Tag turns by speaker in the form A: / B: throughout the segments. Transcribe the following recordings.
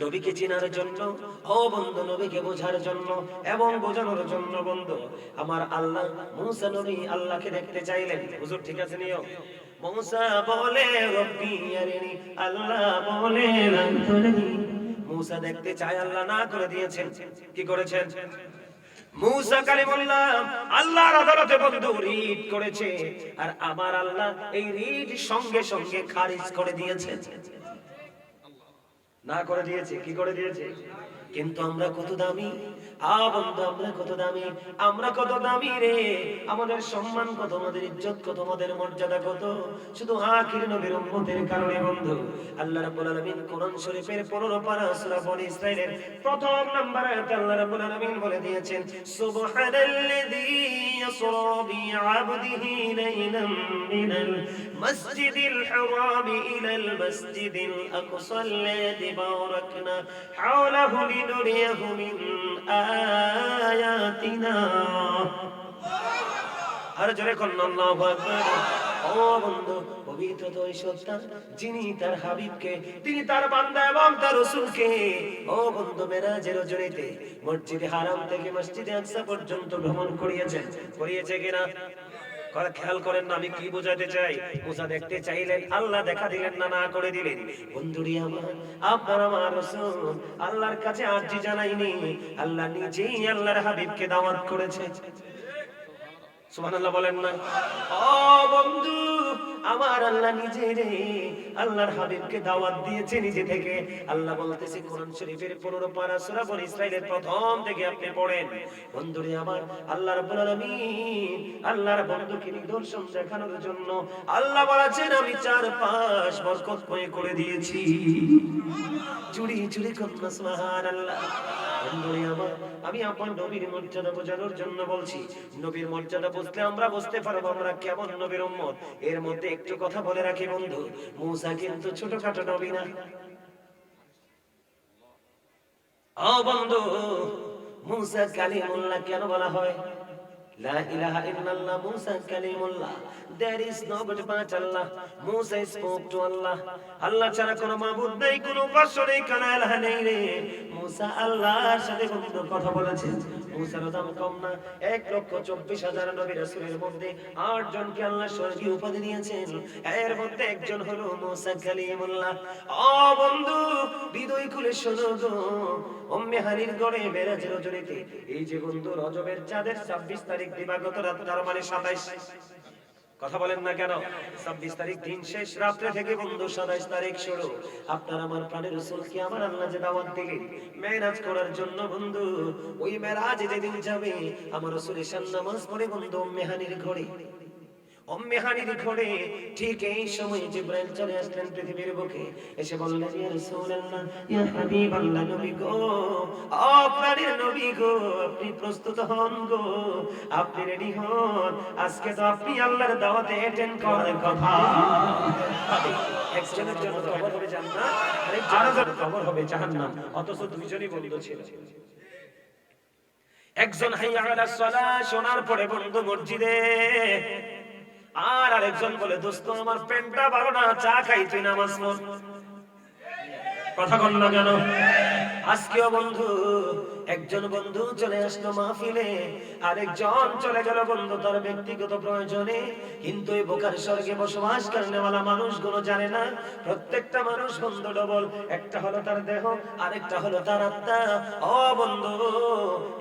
A: নবীকে চেনার জন্য, ও বন্ধু নবীকে বোঝার জন্য এবং বোঝানোর জন্য বন্ধু আমার আল্লাহ মুসা নবী আল্লাহকে দেখতে চাইলেন। হুজুর ঠিক আছে নিও। মুসা বলে রব্বি আরিনি, আল্লাহ বলে লান তারানি। মুসা দেখতে চায়, আল্লাহ না করে দিয়েছেন। কি করেছেন? মুসা কালিমুল্লাহ আল্লাহর আদালতে বন্ধু রিট করেছে, আর আমার আল্লাহ এই রিট সঙ্গে সঙ্গে খারিজ করে দিয়েছে। না করে দিয়েছে, কি করে দিয়েছে? কিন্তু আমরা কত দামি, বন্ধু আমরা কত দামি, আমরা কত দামি রে। আমাদের সম্মান কত, আমাদের ইজ্জত কত, আমাদের মর্যাদা কত, শুধু আখির নবীর উম্মতের কারণে বন্ধু। আল্লাহ রাব্বুল আলামিন কোরআন শরীফের 15 পারা সূরা বনী ইসরাঈলের প্রথম নম্বর আয়াতে আল্লাহ রাব্বুল আলামিন বলে দিয়েছেন, সুবহানাল্লাযী ইয়াসরা বিআবদিহি লাইলাম মিনাল মাসজিদিল হারাম ইলাল মাসজিদিল আকসাল্লাযী বারাকনা হাওলাহু লিনুরিয়াহু মিন আয়াতিনা। আর জোরে কন্না আল্লাহু আকবার। ও বন্ধু, পবিত্র তো ওই সত্তা যিনি তার হাবিবকে, তিনি তার বান্দা এবং তার রাসূলকে, ও বন্ধু মেরাজের রজনীতে মসজিদে হারাম থেকে মসজিদে আকসা পর্যন্ত ভ্রমণ করিয়েছেন। করিয়েছে কিনা? খেয়াল করেন না আমি কি বোঝাতে চাই। মুসা দেখতে চাইলেন, আল্লাহ দেখা দিলেন না, না করে দিলেন। বন্ধুরি আমার, আপনার আমার রাসূল আল্লাহর কাছে আরজি জানাইনি, আল্লাহ নিজেই আল্লাহর হাবিবকে দাওয়াত করেছে। সুবহানাল্লাহ বলেন না? ও বন্ধু আমার আল্লাহ নিজে রে আল্লাহর হাবিবকে দাওয়াত দিয়েছে নিজে থেকে। আল্লাহ বলতেছে কোরআন শরীফের 15 পারা সূরা বনী ইসরাঈলের প্রথম থেকে আপনি পড়েন। বন্ধুরে আমার, আল্লাহ রাব্বুল আলামিন আল্লাহর বন্ধুকে নিদর্শন দেখানোর জন্য আল্লাহ বলেছেন আমি চারপাশ বরকতময় করে দিয়েছি। চুরি চুরি করুন সুবহানাল্লাহ। বন্ধুরে আমার, আমি আপনার নবীর মর্যাদা বোঝানোর জন্য বলছি। নবীর মর্যাদা বুঝলে আমরা বুঝতে পারবো আমরা কেমন নবীর উম্মত। এর মধ্যে একটু কথা বলে রাখি বন্ধু, মুসা কিন্তু ছোটখাটো নবী না। ও বন্ধু, মুসা কালিমুল্লাহ কেন বলা হয়? লা ইলাহা ইল্লাল্লাহ, মুসা Kalimullah. There is nobody but Allah. Musa spoke to Allah. আল্লাহ ছাড়া কোনো মাবুদ নেই, কোনো উপাস্য নেই, কোনো ইলাহ নেই রে। মুসা আল্লাহর সাথে বন্ধু কথা বলেছেন। মুসার দাম কম না, 1,24,000 নবী রাসূলের মধ্যে 8 জনকে আল্লাহ স্বর্গীয় উপাধি দিয়েছেন। এর মধ্যে একজন হলো মুসা কালিমুল্লাহ। ও বন্ধু হৃদয় খুলে শোনো গো, উম্মে হানির গড়ে মেরাজের রজনীতে এই যে বন্ধু রজবের চাঁদের 26 তারিখ দিবাগত রাত, তার মানে 27। কথা বলেন না কেন? 26 তারিখ দিন শেষ, রাত্রে থেকে বন্ধু 27 তারিখ শুরু। আপনার আমার প্রাণের রাসূলকে আমার আল্লাহ যে দাওয়াত দিলেন মেরাজ করার জন্য বন্ধু, ওই মেরাজে যেদিন যাবে আমার রাসূল ঈশান নামাজ পড়ে বন্ধু উম্মে হানির ঘরে, উম্মে হানির ঘরে ঠিক এই সময় জিবরাইল চলে আসলেন পৃথিবীর বুকে। এসে বললেন ইয়া রাসূলুল্লাহ, ইয়া হাবিবাল্লাহ, নবী গো, আপনার নবী গো, আপনি প্রস্তুত হন গো, আপনি রেডি হন, আজকে তো আপনি আল্লাহর দাওয়াতে অ্যাটেন্ড করার কথা। একজনের জন্য কবর হবে জান্নাত, আরেকজনের জন্য কবর হবে জাহান্নাম, অথচ দুইজনই বন্ধু ছিল। একজন হাইয়া আলাস সালাহ শোনার পরে বন্ধু মসজিদে, আর আরেকজন বলে দোস্ত আমার পেটটা ভালো না, চা খাই, তুই নামাজ পড়। কথা কন না কেন? আজকেও বন্ধু একজন বন্ধু চলে আসলো মাহফিলে, আরেকজন চলে গেল বন্ধু তার ব্যক্তিগত প্রয়োজনে। কিন্তু এই বোকার স্বর্গে বসবাস করেনেওয়ালা মানুষগুলো জানে না প্রত্যেকটা মানুষ বন্ধু ডবল। একটা হলো তার দেহ, আরেকটা হলো তার আত্মা। ও বন্ধু,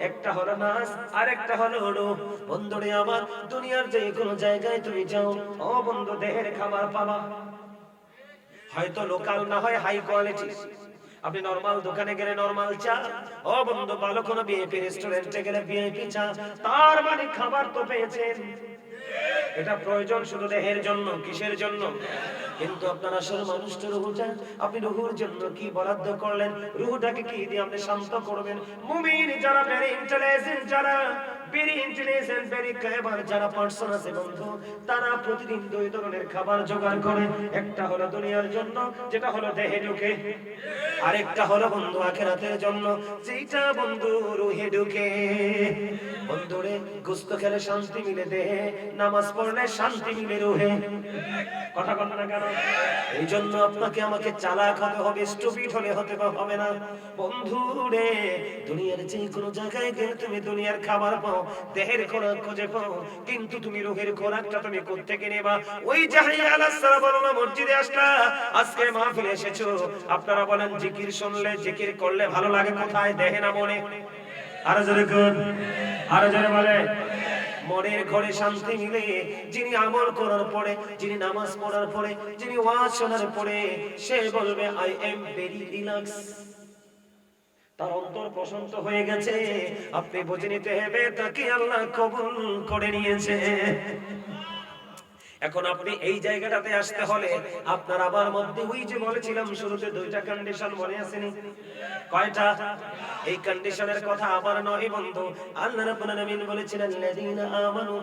A: একটা হলো নাস, আরেকটা হলো রূহ। বন্ধুরে আমার, দুনিয়ার যে কোনো জায়গায় তুমি যাও, ও বন্ধু দেহের খাবার পাবা, হয়তো লোকাল না হয় হাই কোয়ালিটি। আপনি নরমাল দোকানে গেলে নরমাল চা, ও বন্ধু ভালো কোনো ভিআইপি রেস্টুরেন্টে গেলে ভিআইপি চা, তার মানে খাবার তো পেয়েছেন। এটা প্রয়োজন শুধু দেহের জন্য, কিসের জন্য? কিন্তু আপনার আসল মানুষটা রুহটা, আপনি রুহুর জন্য কি বরাদ্দ করলেন? রুহটাকে কি দিয়ে আপনি শান্ত করবেন? মুমিন যারা ভেরি ইন্টেলিজেন্ট, যারা ভেরি ইন্টেলিজেন্ট, ভেরি ক্লেভার যারা পারসন আছে বন্ধু, তারা প্রতিদিন দুই ধরনের খাবার জোগাড় করে। একটা হলো দুনিয়ার জন্য, যেটা হলো দেহে ঢুকে, আরেকটা হলো বন্ধু আখিরাতের জন্য, যেটা বন্ধু রুহে ঢুকে। বন্ধুরে গোশত খেলে শান্তি মিলে দেহে, নামাজ পড়লে শান্তি মিলে রুহে। কথা বল না কেন? এই জন্য আপনাকে আমাকে চালাক হতে হবে, স্টুপিড হলে হতে হবে না। বন্ধু রে, দুনিয়ার যে কোনো জায়গায় গেলে তুমি দুনিয়ার খাবার পাও, দেহের খোরাক খুঁজে পাও, কিন্তু তুমি রুহের খোরাকটা তুমি কোত্থেকে নেবা? ওই জাহিয়া আলাইহিস সালাম বলনা মসজিদে আসলা, আজকে মাহফিলে এসেছো, আপনারা বলেন জিকির শুনলে জিকির করলে ভালো লাগে কোথায়? দেহে না মনে? আরো জোরে কোন, আরো জোরে বলে। মনের ঘরে শান্তি মিলে যিনি আমল করার পরে, যিনি নামাজ পড়ার পরে, যিনি ওয়াজ শোনার পরে সে বলবে আই এম ভেরি রিল্যাক্স, তার অন্তর প্রশান্ত হয়ে গেছে। আপনি বুঝে নিতে হবে তাকে আল্লাহ কবুল করে নিয়েছে। এখন আপনি এই জায়গাটাতে আসতে হলে আপনার আবার মধ্যে ওই যে বলেছিলাম শুরুতে দুইটা কন্ডিশন মনে আসেনি? কয়টা? এই কন্ডিশনের কথা আবার নয় বন্ধু। আল্লাহ রাব্বুল আলামিন বলেছিলেন আল্লাযীনা আমানু,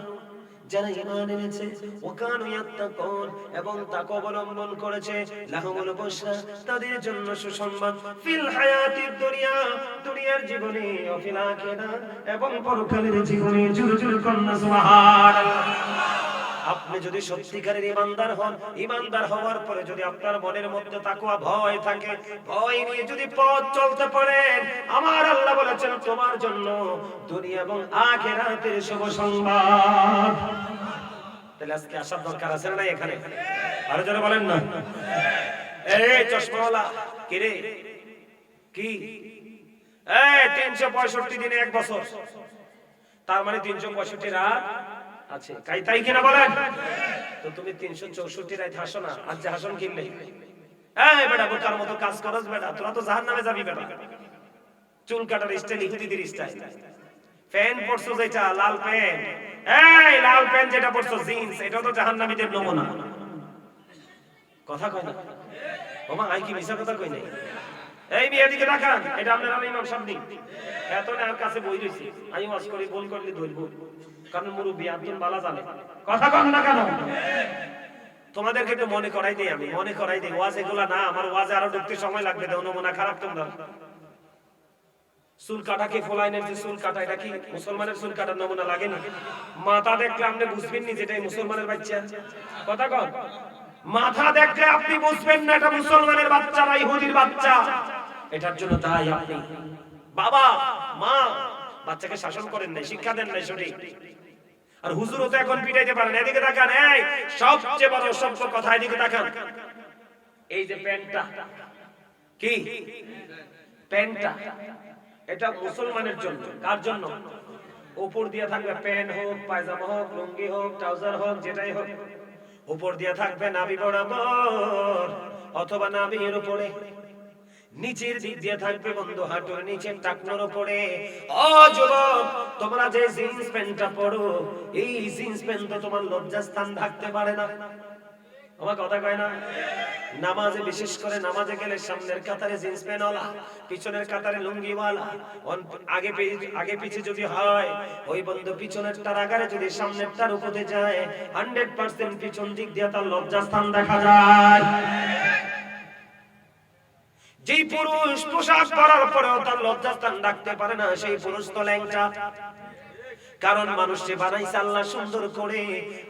A: যারা ঈমান এনেছে, ওয়াকানু ইয়াত্তাকুন, এবং তাকওয়া অবলম্বন করেছে, লাহুমুল বুশরা, তাদের জন্য সুসংবাদ, ফিল হায়াতিদ দুনিয়া, দুনিয়ার জীবনে, ও ফিল আখিরাহ, এবং পরকালের জীবনে। জোরে জোরে কন্যা সুবহানাল্লাহ। আপনি যদি সত্যিকারের ইমানদার হন, ইমানদার হওয়ার পরে যদি আপনার মনের মধ্যে তাকওয়া ভয় থাকে, ভয় নিয়ে যদি পথ চলতে পারেন, আমার আল্লাহ বলেছেন তোমার জন্য দুনিয়া এবং আখিরাতের শুভ সংবাদ। তাহলে আজকে আসার দরকার আছে না এখানে? আরো জোরে বলেন না। এই চশমাওয়ালা কি রে? কি? এই 365 দিনে এক বছর, তার মানে 365 রাত আছে, তাই কিনা বলেন? তো তুমি 364 রাত হাসো না, আজ যে হাসন কিনলে, এই বেটা বোকার মতো কাজ করস বেটা, তোরা তো জাহান্নামে যাবি বেটা। চুল কাটার স্টাইল ইহুদিদের স্টাইল, প্যান্ট পরছো যেটা লাল প্যান্ট, এই লাল প্যান্ট যেটা পরছো জিন্স, এটা তো জাহান্নামীদের নমুনা। কথা কয় না ওমা, আই কি মিছা কথা কই নাই? এই মেয়ে দিকে তাকান, এটা আপনারা ইমাম সাহেব নি, এত না আর কাছে বই রইছি, আমি ওয়াজ করি, ভুল করলে ধরবো, কারণ মুরব্বি আব্দুল বালা জানে। কথা কন না কেন? তোমাদেরকে একটু মনে করাই দেই, আমি মনে করাই দেই, ওয়াজ এগুলা না, আমার ওয়াজে আরো ঢুকতে সময় লাগবে, দেও নমুনা খারাপ তোমরা। চুল কাটা কি ফলাইনের যে চুল কাটা, এটা কি মুসলমানের চুল কাটার নমুনা লাগেনি? মাথা দেখলে আপনি বুঝবেন নি যেটা মুসলমানের বাচ্চা। কথা কন, মাথা দেখলে আপনি বুঝবেন না এটা মুসলমানের বাচ্চা না ইহুদির বাচ্চা। এটার জন্য তাই আপনি বাবা মা বাচ্চাকে শাসন করেন নাই, শিক্ষা দেন নাই সঠিক। আর হুজুরও তো এখন পিটাইতে পারেন। এদিকে তাকান, এই সবচেয়ে বড় সভ্য কথা, এদিকে তাকান। এই যে প্যান্টটা, কি প্যান্টটা, এটা মুসলমানের জন্য। কার জন্য? উপর দিয়ে থাকবে প্যান্ট হোক, পায়জামা হোক, লুঙ্গি হোক, ট্রাউজার হোক, যেটাই হোক, উপর দিয়ে থাকবে নাভি বরাবর অথবা নাভির উপরে, নিচের দিক দিয়ে থাকবে বন্ধু হাঁটুর নিচের টাকনোর উপরে। ও যুবক, তোমরা যে জিন্স প্যান্টটা পরো, এই জিন্স প্যান্ট তো তোমার লজ্জাস্থান ঢাকতে পারে না। আমার কথা কয় না? নামাজে, বিশেষ করে নামাজে গেলে সামনের কাতারে জিন্স প্যান্টওয়ালা, পিছনের কাতারে লুঙ্গিওয়ালা, আগে পিছে যদি হয়, ওই বন্ধু পিছনেরটার আগারে যদি সামনেরটার উপরে যায়, 100% পিছন দিক দিয়ে তার লজ্জাস্থান দেখা যায়। যেই পুরুষ পোশাক পরার পরেও তার লজ্জাস্থান ঢাকতে পারে না, সেই পুরুষ তো ল্যাংটা। কারণ মানুষকে বানাইছে আল্লাহ সুন্দর করে,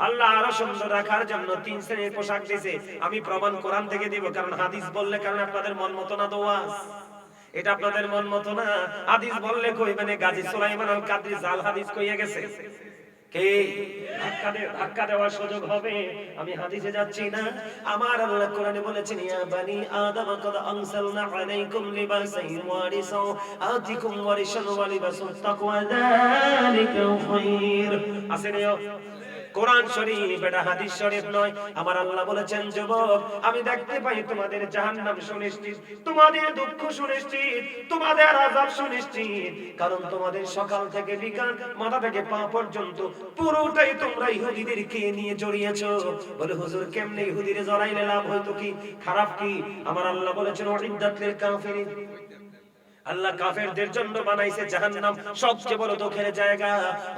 A: আল্লাহ আরো সুন্দর রাখার জন্য 3 শ্রেণীর পোশাক দিয়েছে। আমি প্রমাণ কোরআন থেকে দিব, কারণ হাদিস বললে কারণ আপনাদের মন মতো না দোয়াজ, এটা আপনাদের মন মতো না। হাদিস বললে কইবেন গাজী সুলাইমান আল কাদরি জাল হাদিস কইয়া গেছে, কে ধাক্কা দেওয়ার সুযোগ হবে। আমি হাদিসে যাচ্ছি না, আমার আল্লাহ কোরআনে বলেছেন ইয়া বানি আদম কদ আনসালনা আলাইকুম লিবাসান ওয়ারিসা আতিকুম ওয়ারিসান ওয়া লিবাসুত তাকওয়া যালিকা খায়র। আসেনিও কোরআন শরীফ, এটা হাদিস শরীফ নয়। আমার আল্লাহ বলেছেন যুবক, আমি দেখতে পাই তোমাদের জাহান্নাম সুনিশ্চিত, তোমাদের দুঃখ সুনিশ্চিত, তোমাদের আযাব সুনিশ্চিত। কারণ তোমাদের সকাল থেকে বিকাল, মাথা থেকে পা পর্যন্ত পুরোটাই তোমরা ইহুদিদেরকে নিয়ে জড়িয়েছো। বলে হুজুর কেমনে ইহুদিরে জড়াইলে লাভ হইতো কি, খারাপ কি? আমার আল্লাহ বলেছেন ওয়াইদাত লিল কাফিরিন, আল্লাহ কাফেরদের জন্য বানাইছে জাহান্নাম, সবচেয়ে বড় দুঃখের জায়গা।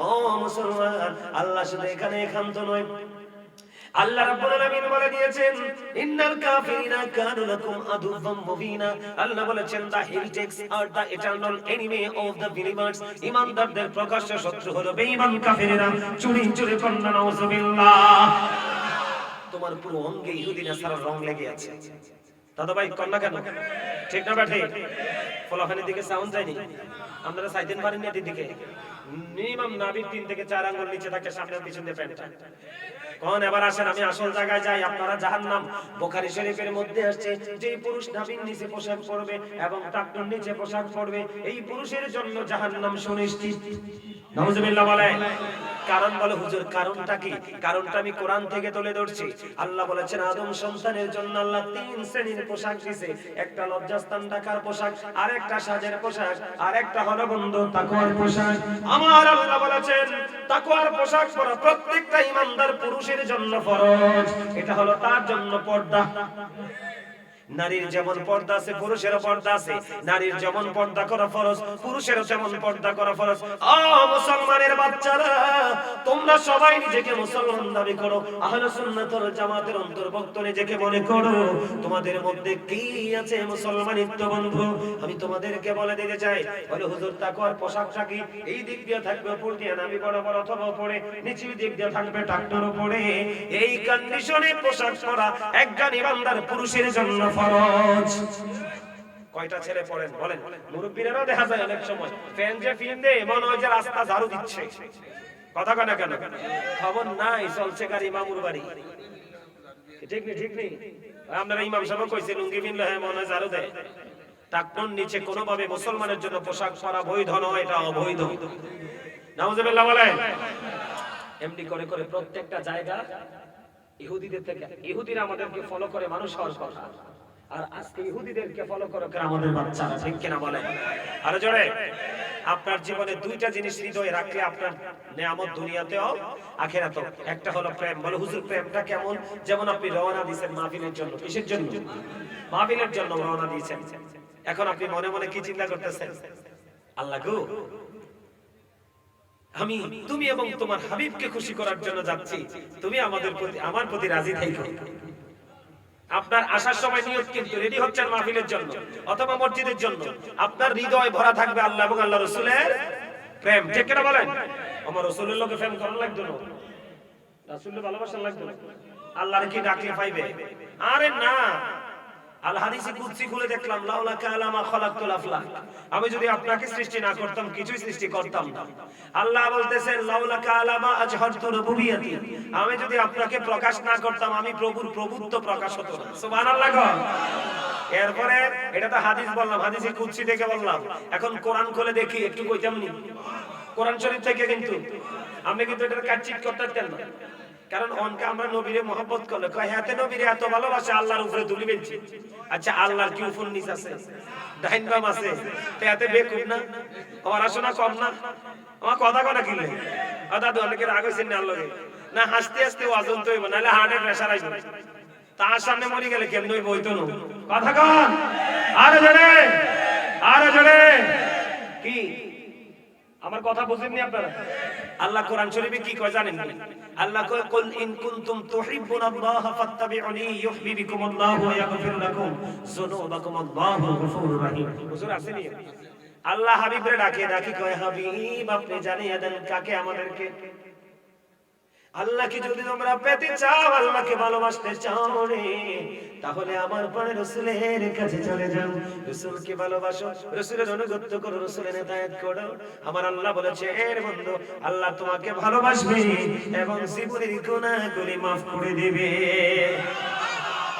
A: ও মুসলমান, আল্লাহ শুধু এখানে একান্ত নয়, আল্লাহ রাব্বুল আলামিন বলে দিয়েছেন ইন্নাল কাফিরিনা কানু লাকুম আদুওয়াম মুবিনা। আল্লাহ বলেছেন the heretics are the eternal enemy of the believers, ঈমানদারদের প্রকাশ্য শত্রু হলো বেঈমান কাফেররা। চুরি চুরি কন্না নাউজুবিল্লাহ। তো তোমার পুরো অঙ্গে ইহুদি নাসারার রং লেগে আছে। দাদা ভাই কন্যা কেন ঠিক না ব্যাঠে? ফলাফানের দিকে সাউন্ড যায়নি, আপনারা চাইতেন পারেন এটির দিকে। মিনিমাম নাভির 3 থেকে 4 আঙ্গুল নিচে থাকে, সামনে পিছনে প্যান্টটা। কোন এবার আসেন আমি আসল জায়গায় যাই। আপনারা জাহান্নাম, বুখারী শরীফের মধ্যে আসছে যে পুরুষ নাভির নিচে পোশাক পরবে এবং টাকনুর নিচে পোশাক পরবে, এই পুরুষের জন্য জাহান্নাম সুনিশ্চিত। নাউজুবিল্লাহ বলে। কারণ বলে হুজুর কারণটা কি? কারণটা আমি কোরআন থেকে তুলে ধরছি। আল্লাহ বলেছেন আদম সন্তানের জন্য আল্লাহ 3 শ্রেণীর পোশাক দিয়েছে। একটা লজ্জাস্থান ঢাকার পোশাক, আরেকটা সাজের পোশাক, আরেকটা হলো বন্ধু তাকওয়ার পোশাক। আমার আল্লাহ বলেছেন তাকওয়ার পোশাক পরা প্রত্যেকটা ঈমানদার পুরুষের জন্য ফরজ। এটা হলো তার জন্য পর্দা। নারীর যেমন পর্দা আছে পুরুষেরও পর্দা আছে। নারীর যেমন পর্দা করা ফরজ, পুরুষেরও তেমন পর্দা করা ফরজ। ও মুসলমানের বাচ্চারা, তোমরা সবাই নিজেকে মুসলমান দাবি করো, আহলে সুন্নাত ওয়াল জামাতের অন্তর্ভুক্ত নিজেকে মনে করো। তোমাদের মধ্যে কি আছে মুসলমানিত্ব বন্ধু? আমি তোমাদেরকে বলে দিতে চাই। বলে হুজুর তাকওয়ার পোশাকটা কি? এই দিক দিয়ে থাকবে উপর দিয়ে নাভি বরাবর অথবা উপরে, নিচের দিক দিয়ে থাকবে টাকনুর উপরে। এই কন্ডিশনে পোশাক পরা একজন ঈমানদার পুরুষের জন্য ফরজ। কয়টা ছেলে পড়েন বলেন? মুরব্বিরাও দেখা যায় অনেক সময় ফ্যান যে ফিল্মে মনে হয় যে রাস্তা ঝাড়ু দিচ্ছে। কথা কয় না কেন? খবর নাই চলছে গাড়ি মামুর বাড়ি। ঠিক নেই ঠিক নেই? আপনারা ইমাম সাহেব কইছে লুঙ্গি পিনলে হ্যাঁ মনে হয় ঝাড়ু দেয়। টাকনুর নিচে কোনোভাবে মুসলমানের জন্য পোশাক পরা বৈধ নয়, এটা অবৈধ। নাউজুবিল্লাহ বলেন। এমনি করে করে প্রত্যেকটা জায়গা ইহুদিদের থেকে, ইহুদিরা আমাদেরকে ফলো করে মানুষ হওয়ার কথা, আর আজকে ইহুদিদেরকে ফলো করে আমাদের বাচ্চারা। ঠিক কিনা বলেন? আর জোরে। আপনার জীবনে 2টা জিনিস হৃদয়ে রাখলে আপনার নিয়ামত দুনিয়াতেও আখিরাতেও। একটা হলো প্রেম। বলে হুজুর প্রেমটা কেমন? যেমন আপনি রওনা দিয়েছেন মাহফিলের জন্য। কিসের জন্য? মাহফিলের জন্য রওনা দিয়েছেন। এখন আপনি মনে মনে কি চিন্তা করতেছেন? আল্লাহ গো, আমি তুমি এবং তোমার হাবিবকে খুশি করার জন্য যাচ্ছি, তুমি আমাদের প্রতি আমার প্রতি রাজি থেকো। আপনার আসার সময় নিয়ত কিন্তু রেডি হচ্ছেন মাহফিলের জন্য অথবা মসজিদের জন্য। আপনার হৃদয় ভরা থাকবে আল্লাহ এবং আল্লাহ রাসূলের প্রেম। ঠিক কিনা বলেন? আমার রাসূলের লোকে প্রেম করা লাগতো না, রাসূলের ভালোবাসা লাগতো না। আল্লাহর কি ডাকলে পাইবে? আরে না। আল হাদিসে কুদসি খুলে দেখলাম লাউলা কালামা খালাকতুল আফলাক, আমি যদি আপনাকে সৃষ্টি না করতাম কিছুই সৃষ্টি করতাম না। আল্লাহ বলতেছেন লাউলা কালামা আজহারতু রুবুবিয়াতি, আমি যদি আপনাকে প্রকাশ না করতাম আমি প্রভুর প্রভুত্ব প্রকাশ হতো না। সুবহানাল্লাহ। এরপরে এটা তো হাদিস বললাম, হাদিসে কুদসি থেকে বললাম। এখন কোরআন খুলে দেখি একটু কইতাম নি কোরআন শরীফ থেকে, কিন্তু আমি কিন্তু এটার কাটচিট করতে পারতাম না। কারণ অনকে আমরা নবীরে মহব্বত করলে কয় হাতে নবীরে এত ভালোবাসে আল্লাহর উপরে তুলি বেলছি। আচ্ছা আল্লাহর কি উপর নিচ আছে? ডাইন বাম আছে? তাতে বেকুব না? পড়াশোনা কম না? আমার কথা কথা কিনলে দাদু অনেকে রাগ হয়েছেন না আল্লাহকে না, হাসতে হাসতে ওয়াজন তো হইব, নাহলে হার্টের প্রেসার আসবে। তার সামনে মরে গেলে কেমন হইব? হইতো না। কথা কন আরে জোরে, আরে জোরে। কি আমার কথা বুঝেননি আপনারা? আল্লাহ কোরআন শরীফে কি কয় জানেন কি? আল্লাহ কয় কুল ইন কুনতুম তুহিব্বুনাল্লাহ ফাত্তাবিউনি ইউহিব্বুকুমুল্লাহু ওয়া ইয়াগফির লাকুম যুনুবাকুম আল্লাহু গফুরুর রহিম। হুজুর আসেনি? আল্লাহ হাবিবরে ডাকে, ডাকি কয় হাবিব আপনি জানিয়ে দেন কাকে? আমাদেরকে। আল্লাহকে যদি তোমরা পেতে চাও, আল্লাহকে ভালোবাসতে চাও রে, তাহলে আমার পরে রাসূলের কাছে চলে যাও, রাসূলকে ভালোবাসো, রাসূলের অনুগত করো, রাসূলের ইতাআত করো। আমার আল্লাহ বলেছে এর বন্ধু আল্লাহ তোমাকে ভালোবাসবে এবং জীবনের গুনাহগুলি maaf করে দিবে।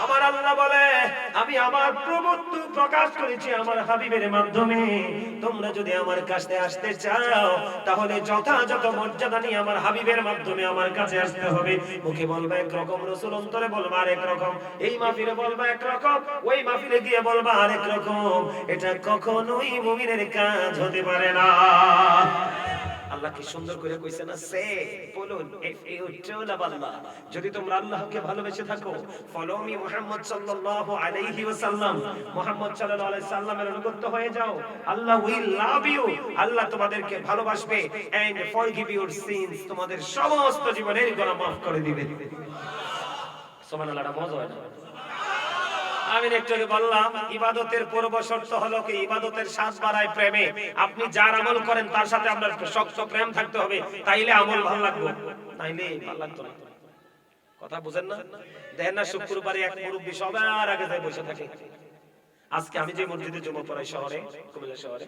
A: আমার আল্লাহ বলে আমি আমার প্রভুত্ব প্রকাশ করেছি আমার হাবিবের মাধ্যমে। তোমরা যদি আমার কাছে আসতে চাও তাহলে যথাযথ মর্যাদা নিয়ে আমার হাবিবের মাধ্যমে আমার কাছে আসতে হবে। মুখে বলবা একরকম, রাসূল অন্তরে বলবা আরেক রকম, এই মাহফিলে বলবা একরকম, ওই মাহফিলে গিয়ে বলবা আরেক রকম। এটা কখনোই মুমিনের কাজ হতে পারে না। আল্লাহ কি সুন্দর করে কইছে না? সে বলুন ইফ ইউ ট্রু লাভ আল্লাহ, যদি তোমরা আল্লাহকে ভালোবেসে থাকো, ফলো মি মুহাম্মদ সাল্লাল্লাহু আলাইহি ওয়াসাল্লাম, মুহাম্মদ সাল্লাল্লাহু আলাইহি সাল্লামের অনুগত হয়ে যাও, আল্লাহ উইল লাভ ইউ, আল্লাহ তোমাদেরকে ভালোবাসবে এন্ড ফরগিভ ইউর সিনস, তোমাদের সমস্ত জীবনের গুনাহ maaf করে দিবে। সুবহানাল্লাহ। মজা হয় না? আমি একটু আগে বললাম ইবাদতের পূর্ব শর্ত হলো কি ইবাদতের স্বাদ বাড়ায় প্রেমে। আপনি যার আমল করেন তার সাথে আপনার শক্ত প্রেম থাকতে হবে, তাইলে আমল ভালো লাগবে, তাইলে ভালো লাগতো না। কথা বুঝেন না? দেখেন না শুক্রবারে এক মুরব্বী সবার আগে যায় বসে থাকে। আজকে আমি যে মসজিদে জুমা পড়াই শহরে, কুমিল্লা শহরে,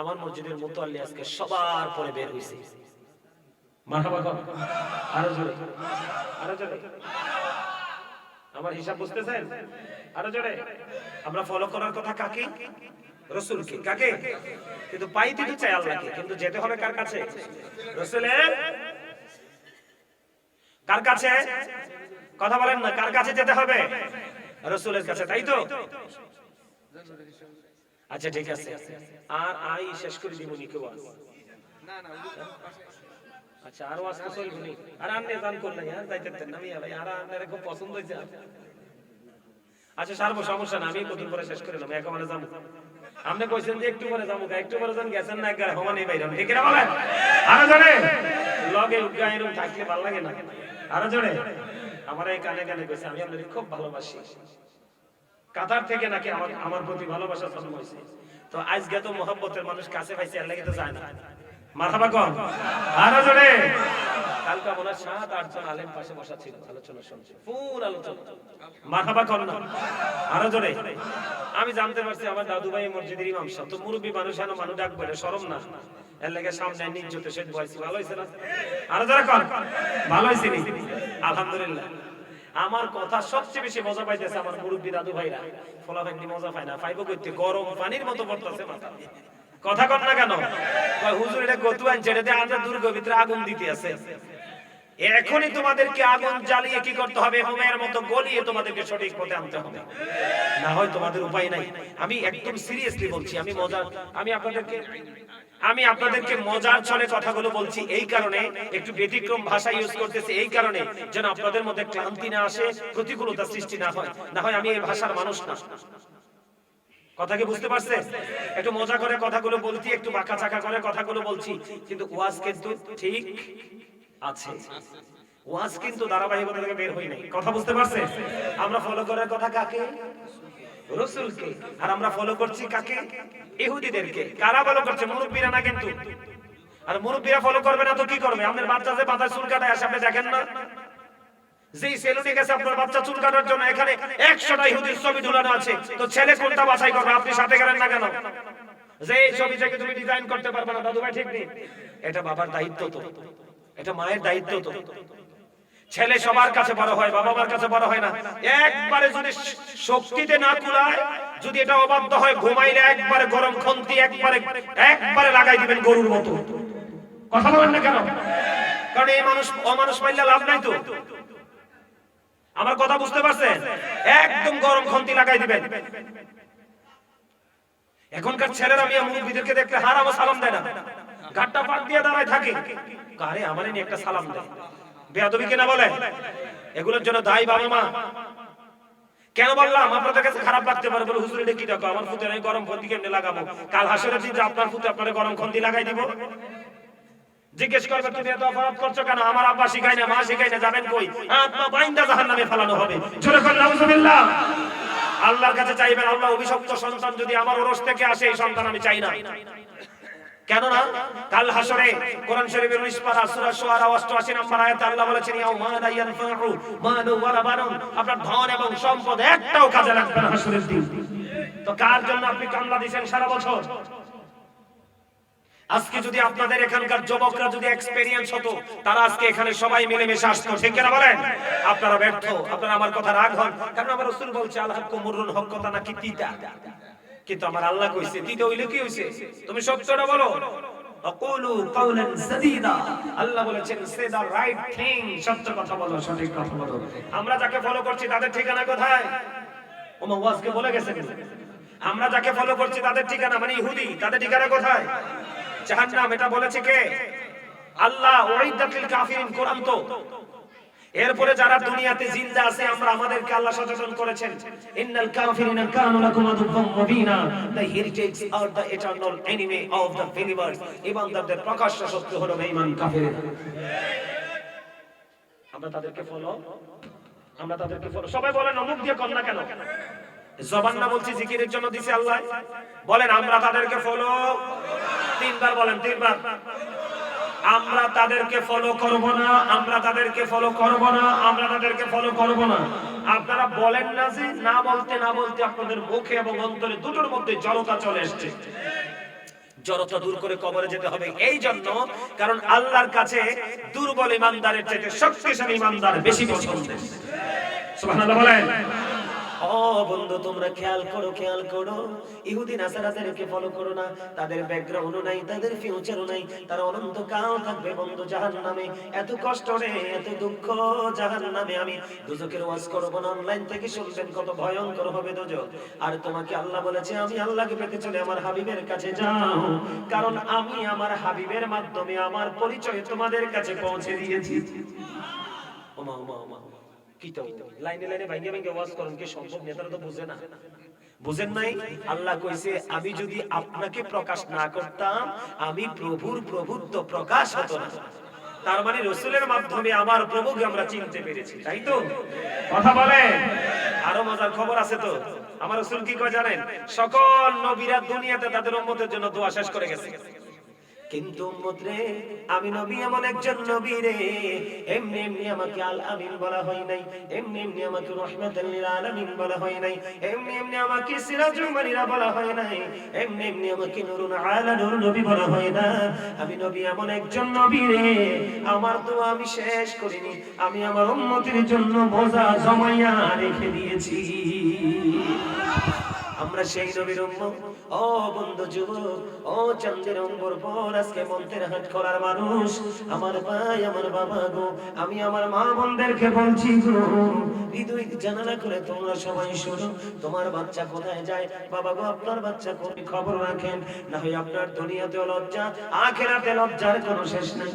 A: আমার মসজিদের মুতাল্লি আজকে সবার পরে বের হইছে। মারহাবা কর, আরো জোরে, আরো জোরে। আমার হিসাব বুঝতেছেন? আরো জোরে। আমরা ফলো করার কথা কাকে? রাসূলকে। কাকে? কিন্তু পাইতে তো চাই আল্লাহকে, কিন্তু যেতে হবে কার কাছে? রাসূলের। কার কাছে? কথা বলেন না, কার কাছে যেতে হবে? রাসূলের কাছে, তাই তো? আচ্ছা ঠিক আছে, আর আই শেষ করে দিব নি কেউ? না না, আচ্ছা আর ওয়াজ তো চলবে নি। আর আন্নে দান করলাই আর যাইতেন না, আমি আর আন্নের খুব পছন্দ হইছে। আচ্ছা সারবো, সমস্যা না, আমি কতদিন পরে শেষ করে নেব, একেবারে যাবো। আপনি কইছেন যে একটু পরে যাবো, একটু পরে যান, গেছেন না একবার হওয়া নেই বাইরে, ঠিক না বলেন? আরো জোরে। লগে গায়েরও থাকলে ভালো লাগে না? আরো জোরে। আমার এই কানে কানে কইছে আমি আপনাদের খুব ভালোবাসি, কাতার থেকে নাকি আমার প্রতি ভালোবাসা জন্মাইছে। তো আজকে তো মোহাব্বতের মানুষ কাছে পাইছে, এর লাগি তো যায় না। মারহাবা কর, আরো জোরে। কালকে মনে হয় 7-8 জন আলেম পাশে বসা ছিল, আলোচনা শুনছে, ফুল আলোচনা। মারহাবা কর না, আরো জোরে। আমি জানতে পারছি আমার দাদু ভাই মসজিদের ইমাম সাহেব, তো মুরব্বী মানুষ এনো মানুষ ডাক বলে শরম না, এর লাগে সামনে নিজ্জতে সে বয়সী। ভালো হইছে না? আরো জোরে কর, ভালো হইছে নি? আলহামদুলিল্লাহ। আমার কথা সবচেয়ে বেশি মজা পাইতেছে আমার মুরব্বী দাদু ভাইরা। ফলাফাইনি মজা পায় না, পাইবো কইতে গরম পানির মতো পড়তেছে মাথা। কথা কর না কেন? কয় হুজুর এটা গতু আনছে, এটাতে আমাদের দুর্গ ভিতরে আগুন দিতে আছে। এখনই তোমাদেরকে আগুন জ্বালিয়ে কি করতে হবে? হোমের মতো গলিয়ে তোমাদেরকে সঠিক পথে আনতে হবে, না হয় তোমাদের উপায় নাই। আমি একদম সিরিয়াসলি বলছি, আমি আপনাদেরকে মজার ছলে কথাগুলো বলছি এই কারণে, একটু ব্যতিক্রম ভাষা ইউজ করতেছি এই কারণে, যেন আপনাদের মধ্যে ক্লান্তি না আসে, প্রতিকূলতা সৃষ্টি না হয়। না হয় আমি এই ভাষার মানুষ না। কথা কি বুঝতে পারছেন? একটু মজা করে কথাগুলো বলছি, একটু বাঁকা চাকা করে কথাগুলো বলছি, কিন্তু ওয়াজ কিন্তু ঠিক আছে। ওয়াজ কিন্তু ধারাবাহিকতা থেকে বের হই নাই। কথা বুঝতে পারছেন? আমরা ফলো করার কথা কাকে? রাসূলকে। আর আমরা ফলো করছি কাকে? ইহুদিদেরকে। কারা ফলো করছে? মুরব্বিরা না কিন্তু। আর মুরব্বিরা ফলো করবে না তো কি করবে? আমাদের বাচ্চা যে মাথায় চুল কাটায় আসে, আপনি দেখেন না? যেই সেলুনে গেছে আপনার বাচ্চা চুল কাটার জন্য, এখানে 100টা ইহুদির ছবি ঝুলানো আছে, তো ছেলে কোনটা বাছাই করবে? আপনি সাথে গেলেন না কেন? যে এই ছবি থেকে তুমি ডিজাইন করতে পারবে না, দাদু ভাই ঠিক নেই? এটা বাবার দায়িত্ব তো, এটা মায়ের দায়িত্ব তো। ছেলে সবার কাছে বড় হয়, বাবা মার কাছে বড় হয় না। একবারে যদি শক্তিতে না কুলায়, যদি এটা অবাধ্য হয়, ঘুমাইলে একবারে গরম খন্তি একবারে লাগাই দিবেন গরুর মতো। কথা বলেন না কেন? কারণ এই মানুষ অমানুষ পাইলে লাভ নাই তো। আমার কথা বুঝতে পারছেন? একদম গরম খন্তি লাগাই দিবেন। এখনকার ছেলেরা মিয়া মুরব্বিদেরকে দেখলে হারামো সালাম দেয় না, গাট্টা পাক দিয়ে দাঁড়ায় থাকে। কারে আমারে নিয়ে একটা সালাম দেয়, বেয়াদবি কিনা বলে? এগুলোর জন্য দায়ী বাবা মা। কেন বললাম? আপনাদের কাছে খারাপ লাগতে পারে, বলে হুজুর এটা কি দেখো, আমার ফুতে আমি গরম খন্তি কেমনে লাগাবো? কাল হাসরের দিন যে আপনার ফুতে আপনারে গরম খন্তি লাগাই দিব, জিজ্ঞেস করবে তুমি এত অপরাধ করছো কেন? আমার আব্বা শিখায় না, মা শিখায় না, যাবেন কই? আত্মা বাইন্দা জাহান্নামে ফেলানো হবে। জোরে করে নাউজুবিল্লাহ। আল্লাহর কাছে চাইবেন, আল্লাহ অভিশপ্ত সন্তান যদি আমার ওরস থেকে আসে, এই সন্তান আমি চাই না। কেন না? কাল হাসরে কোরআন শরীফের 19 পারা সূরা শুআরা 88 নম্বর আয়াতে আল্লাহ বলেছেন, ইয়াউমা লা ইয়ানফাউ মালু ওয়ালা বানুন, আপনার ধন এবং সম্পদ একটাও কাজে লাগবে না হাসরের দিন। তো কার জন্য আপনি কামলা দিবেন সারা বছর? আজকে যদি আপনাদের এখানকার যুবকরা যদি এক্সপেরিয়েন্স হতো, তারা আজকে এখানে সবাই মিলেমিশে আসতো, ঠিক কিনা বলেন? আপনারা ব্যর্থ, আপনারা আমার কথা রাগ হন, কারণ আমার রাসূল বলছে আল হাক্কু মুররুন, হক কথা নাকি তিতা। কিন্তু আমার আল্লাহ কইছে তিতা হইলে কি হইছে? তুমি সত্যটা বলো। আকুলু কাওলান সাদীদা, আল্লাহ বলেছেন সে দা রাইট থিং, সত্য কথা বলো, সঠিক কথা বলো। আমরা যাকে ফলো করছি তাদের ঠিকানা কোথায়? ওমা ওয়াজকে বলে গেছেন, আমরা যাকে ফলো করছি তাদের ঠিকানা মানে ইহুদি, তাদের ঠিকানা কোথায়? জাহান্নাম। এটা বলেছে কে? আল্লাহ। উইদাতিল কাফিরিন, কোরআন তো। এরপরে যারা দুনিয়াতে জিন্দা আছে, আমরা আমাদেরকে আল্লাহ সচেতন করেছেন, ইন্নাল কাফিরিনা কানু লাকুম আদুওয়াম মুবিনা, the heretics are the eternal enemy of the believers, ইমানদারদের প্রকাশ্য শত্রু হলো বেঈমান কাফিররা। আমরা তাদেরকে ফলো, সবাই বলেন মুখ দিয়ে কর না কেন? জবান না বলছি, জিকিরের জন্য দিছে আল্লাহ। বলেন আমরা তাদেরকে ফলো, 3 বার বলেন, 3 বার। আমরা তাদেরকে ফলো করব না, আমরা তাদেরকে ফলো করব না, আমরা তাদেরকে ফলো করব না। আপনারা বলেন না যে না বলতে না বলতে আপনাদের মুখে এবং অন্তরে দুটোর মধ্যে জড়তা চলে আসছে। জড়তা দূর করে কবরে যেতে হবে এই জন্য, কারণ আল্লাহর কাছে দুর্বল ইমানদারের চাইতে শক্তিশালী ইমানদার বেশি পছন্দ। সুবহানাল্লাহ বলেন। ও বন্ধু, তোমরা খেয়াল করো, খেয়াল করো, ইহুদি নাসারাদেরকে ফলো করো না। তাদের ব্যাকগ্রাউন্ডও নাই, তাদের ফিউচারও নাই, তারা অনন্তকাল থাকবে বন্ধু জাহান্নামে। এত কষ্ট রে, এত দুঃখ জাহান্নামে। আমি দুজকের ওয়াজ করব না, অনলাইন থেকে শুনবেন কত ভয়ঙ্কর হবে দুজক। আর তোমাকে আল্লাহ বলেছে আমি আল্লাহকে পেতে চলে আমার হাবিবের কাছে যাও, কারণ আমি আমার হাবিবের মাধ্যমে আমার পরিচয় তোমাদের কাছে পৌঁছে দিয়েছি। ওমা ওমা ওমা, লাইনে লাইনে ভাঙ্গে ভাঙ্গে ওয়াজ করেন কি সম্ভব? নেতারা তো বুঝে না, বুঝেন নাই? আল্লাহ কইছে আমি যদি আপনাকে প্রকাশ না করতাম, আমি প্রভুর প্রভুত্ব প্রকাশ হতো না। তার মানে রাসূলের মাধ্যমে আমার প্রভুকে আমরা চিনতে পেরেছি, তাই তো? কথা বলে। আরো মজার খবর আছে তো। আমার রাসূল কি কয় জানেন? সকল নবীরা দুনিয়াতে তাদের উম্মতের জন্য দোয়া শেষ করে গেছে, কিন্তু উম্মত রে, আমি নবী এমন একজন নবী রে, এমনি এমনি আমাকে আল আমিন বলা হয় নাই, এমনি এমনি আমাকে রাহমাতুল লিল আলামিন বলা হয় নাই, এমনি এমনি আমাকে সিরাজুল মুনিরা বলা হয় নাই, এমনি এমনি আমাকে নূরুন আলা নূর নবী বলা হয় না। আমি নবী এমন একজন নবী রে, আমার দোয়া আমি শেষ করিনি, আমি আমার উম্মতের জন্য বোঝা জমাইয়া রেখে দিয়েছি। আমরা সেই নবীর উম্মত। ও বন্ধু যুবক, ও চাঁদের অঙ্গর পর আজকে মন্তের হাট করার মানুষ, আমার ভাই আমার বাবা গো, আমি আমার মা বোনদেরকে বলছি গো, হৃদয় জানালা করে তোমরা সবাই শোনো। তোমার বাচ্চা কোথায় যায়? বাবা গো, আপনার বাচ্চা কোন খবর রাখেন, না হয় আপনার দুনিয়াতেও লজ্জা, আখিরাতে লজ্জার কোনো শেষ নাই।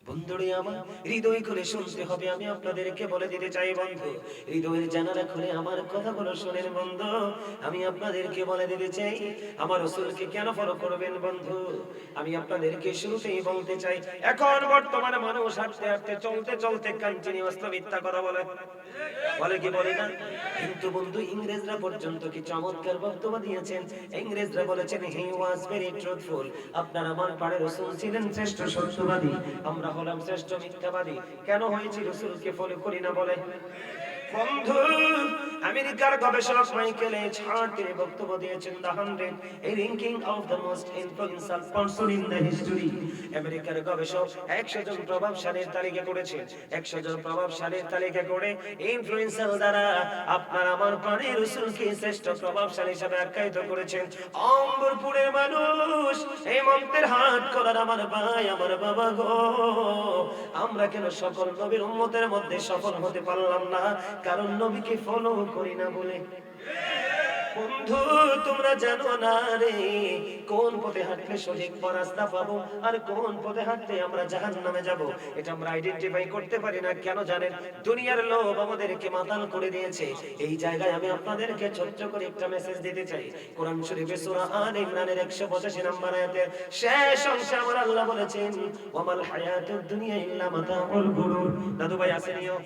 A: বন্ধুরে আমার, হৃদয় খুলে শুনতে হবে। আমি আপনাদেরকে বলে দিতে চাই বন্ধু, হৃদয়ের জানালা খুলে আমার কথাগুলো শুনেন বন্ধু। আমি আপনাদেরকে বলে দিতে চাই আমার রাসূলকে কেন ফলো করবেন বন্ধু। আমি আপনাদেরকে শুরুতেই বলতে চাই, এখন বর্তমানে মানুষ হাঁটতে হাঁটতে চলতে চলতে কন্টিনিউয়াস মিথ্যা কথা বলে, বলে কি বলে না? কিন্তু বন্ধু, ইংরেজরা পর্যন্ত কি চমৎকার বক্তব্য দিয়েছেন। ইংরেজরা বলেছেন হি ওয়াজ ভেরি ট্রুথফুল। আপনার আমার পাড়ে রাসূল ছিলেন শ্রেষ্ঠ সত্যবাদী, আমরা হলাম শ্রেষ্ঠ মিথ্যাবাদী। কেন হয়েছে? রাসূলকে ফলো করি না বলে। বন্ধু, আমেরিকার গবেষক মাইকেল এইচ হার্ট তিনি বক্তব্য দিয়েছেন the 100 a ranking of the most influential person in the history। আমেরিকার গবেষক 100 জন প্রভাবশালীর তালিকা করেছেন। 100 জন প্রভাবশালীর তালিকা করে ইনফ্লুয়েন্সার দ্বারা আপনার আমার প্রাণের রাসূলকে শ্রেষ্ঠ প্রভাবশালী হিসেবে আখ্যায়িত করেছেন। অম্বরপুরের মানুষ, এই মন্ত্রের হাট করার আমার ভাই আমার বাবা গো, আমরা কেন সকল নবীর উম্মতের মধ্যে সফল হতে পারলাম না? কারণ নবীকে ফলো করি না বলে। বন্ধু, তোমরা জানো না রে, কোন পথে হাঁটলে সঠিক রাস্তা পাবো আর কোন পথে হাঁটলে আমরা জাহান্নামে যাব, এটা আমরা আইডেন্টিফাই করতে পারি না। কেন জানেন? দুনিয়ার লোভ আমাদেরকে মাতাল করে দিয়েছে। এই জায়গায় আমি আপনাদেরকে ছোট্ট করে একটা মেসেজ দিতে চাই। কোরআন শরীফে সূরা আলে ইমরানের 185 নম্বর আয়াতের শেষ অংশে আমার আল্লাহ বলেছেন ওয়ামাল হায়াতুদ দুনিয়া ইল্লা মাতাউল গুরুর। দাদু ভাই আসেনিও?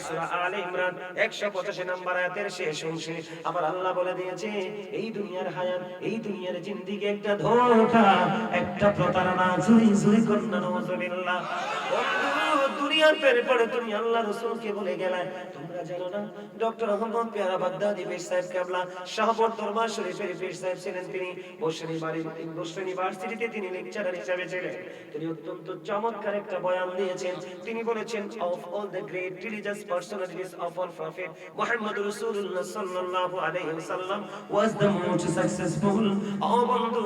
A: সূরা আলে ইমরান 185 নম্বর আয়াতের শেষ অংশে আমার আল্লাহ বলে দিয়েছে এই দুনিয়ার হায়াত, এই দুনিয়ার জিন্দেগি একটা ধোঁকা, একটা প্রতারণা। জুরি জুরি কন্না নাউজুবিল্লাহ। দুনিয়ার প্রেমে পড়ে তুমি আল্লাহ রাসূলকে ভুলে গেলে। তোমরা জানো না ডক্টর আহমদ পেয়ারা বাগদাদি পীর সাহেব কেবলা শাহপুর দরবার শরীফের পীর সাহেব ছিলেন। তিনি বসরি ইউনিভার্সিটিতে তিনি লেকচারার হিসেবে ছিলেন। তিনি অত্যন্ত চমৎকার একটা বয়ান দিয়েছেন। তিনি বলেছেন of all the great religious personalities of all prophet Muhammad রাসূলুল্লাহ সাল্লাল্লাহু আলাইহি ওয়াসাল্লাম ওয়াজ দ্য মোস্ট সাকসেসফুল। ও বন্ধু,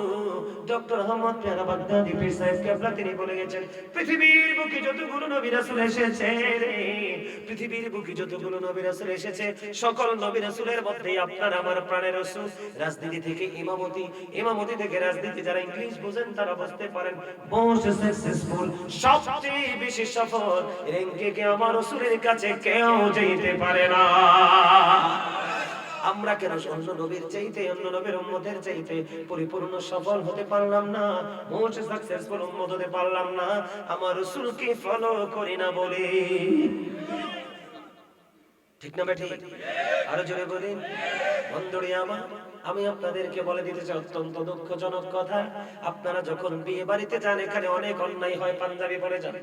A: ডক্টর আহমদ পেয়ারা বাগদাদি পীর সাহেব কেবলা তিনি বলে গেছেন পৃথিবীর বুকে যতগুলো নবী রাসূল এসেছে রে, পৃথিবীর বুকে যতগুলো নবী রাসূল এসেছে, সকল নবী রাসূলের মধ্যে আপনার আমার প্রাণের রাসূল। রাজনীতি থেকে ইমামতি, ইমামতি থেকে রাজনীতি, যারা ইংলিশ বোঝেন তারা বুঝতে পারেন। মোস্ট সাকসেসফুল, সবচেয়ে বেশি সফল র্যাঙ্কে কে আমার রাসূলের কাছে কেউ যেতে পারে না। আমরা কেন অন্য নবীর চাইতে, অন্য নবীর উম্মতের চাইতে পরিপূর্ণ সফল হতে পারলাম না, মোস্ট সাকসেসফুল উম্মত হতে পারলাম না? আমার রাসূলকে ফলো করি না বলে। ঠিক না বেঠি? আরো জোরে বলেন। বন্ধুরে আমার, আমি আপনাদেরকে বলে দিতে চাই অত্যন্ত দুঃখজনক কথা, আপনারা যখন বিয়ে বাড়িতে যান এখানে অনেক অন্যায় হয়, পাঞ্জাবি পরে যান,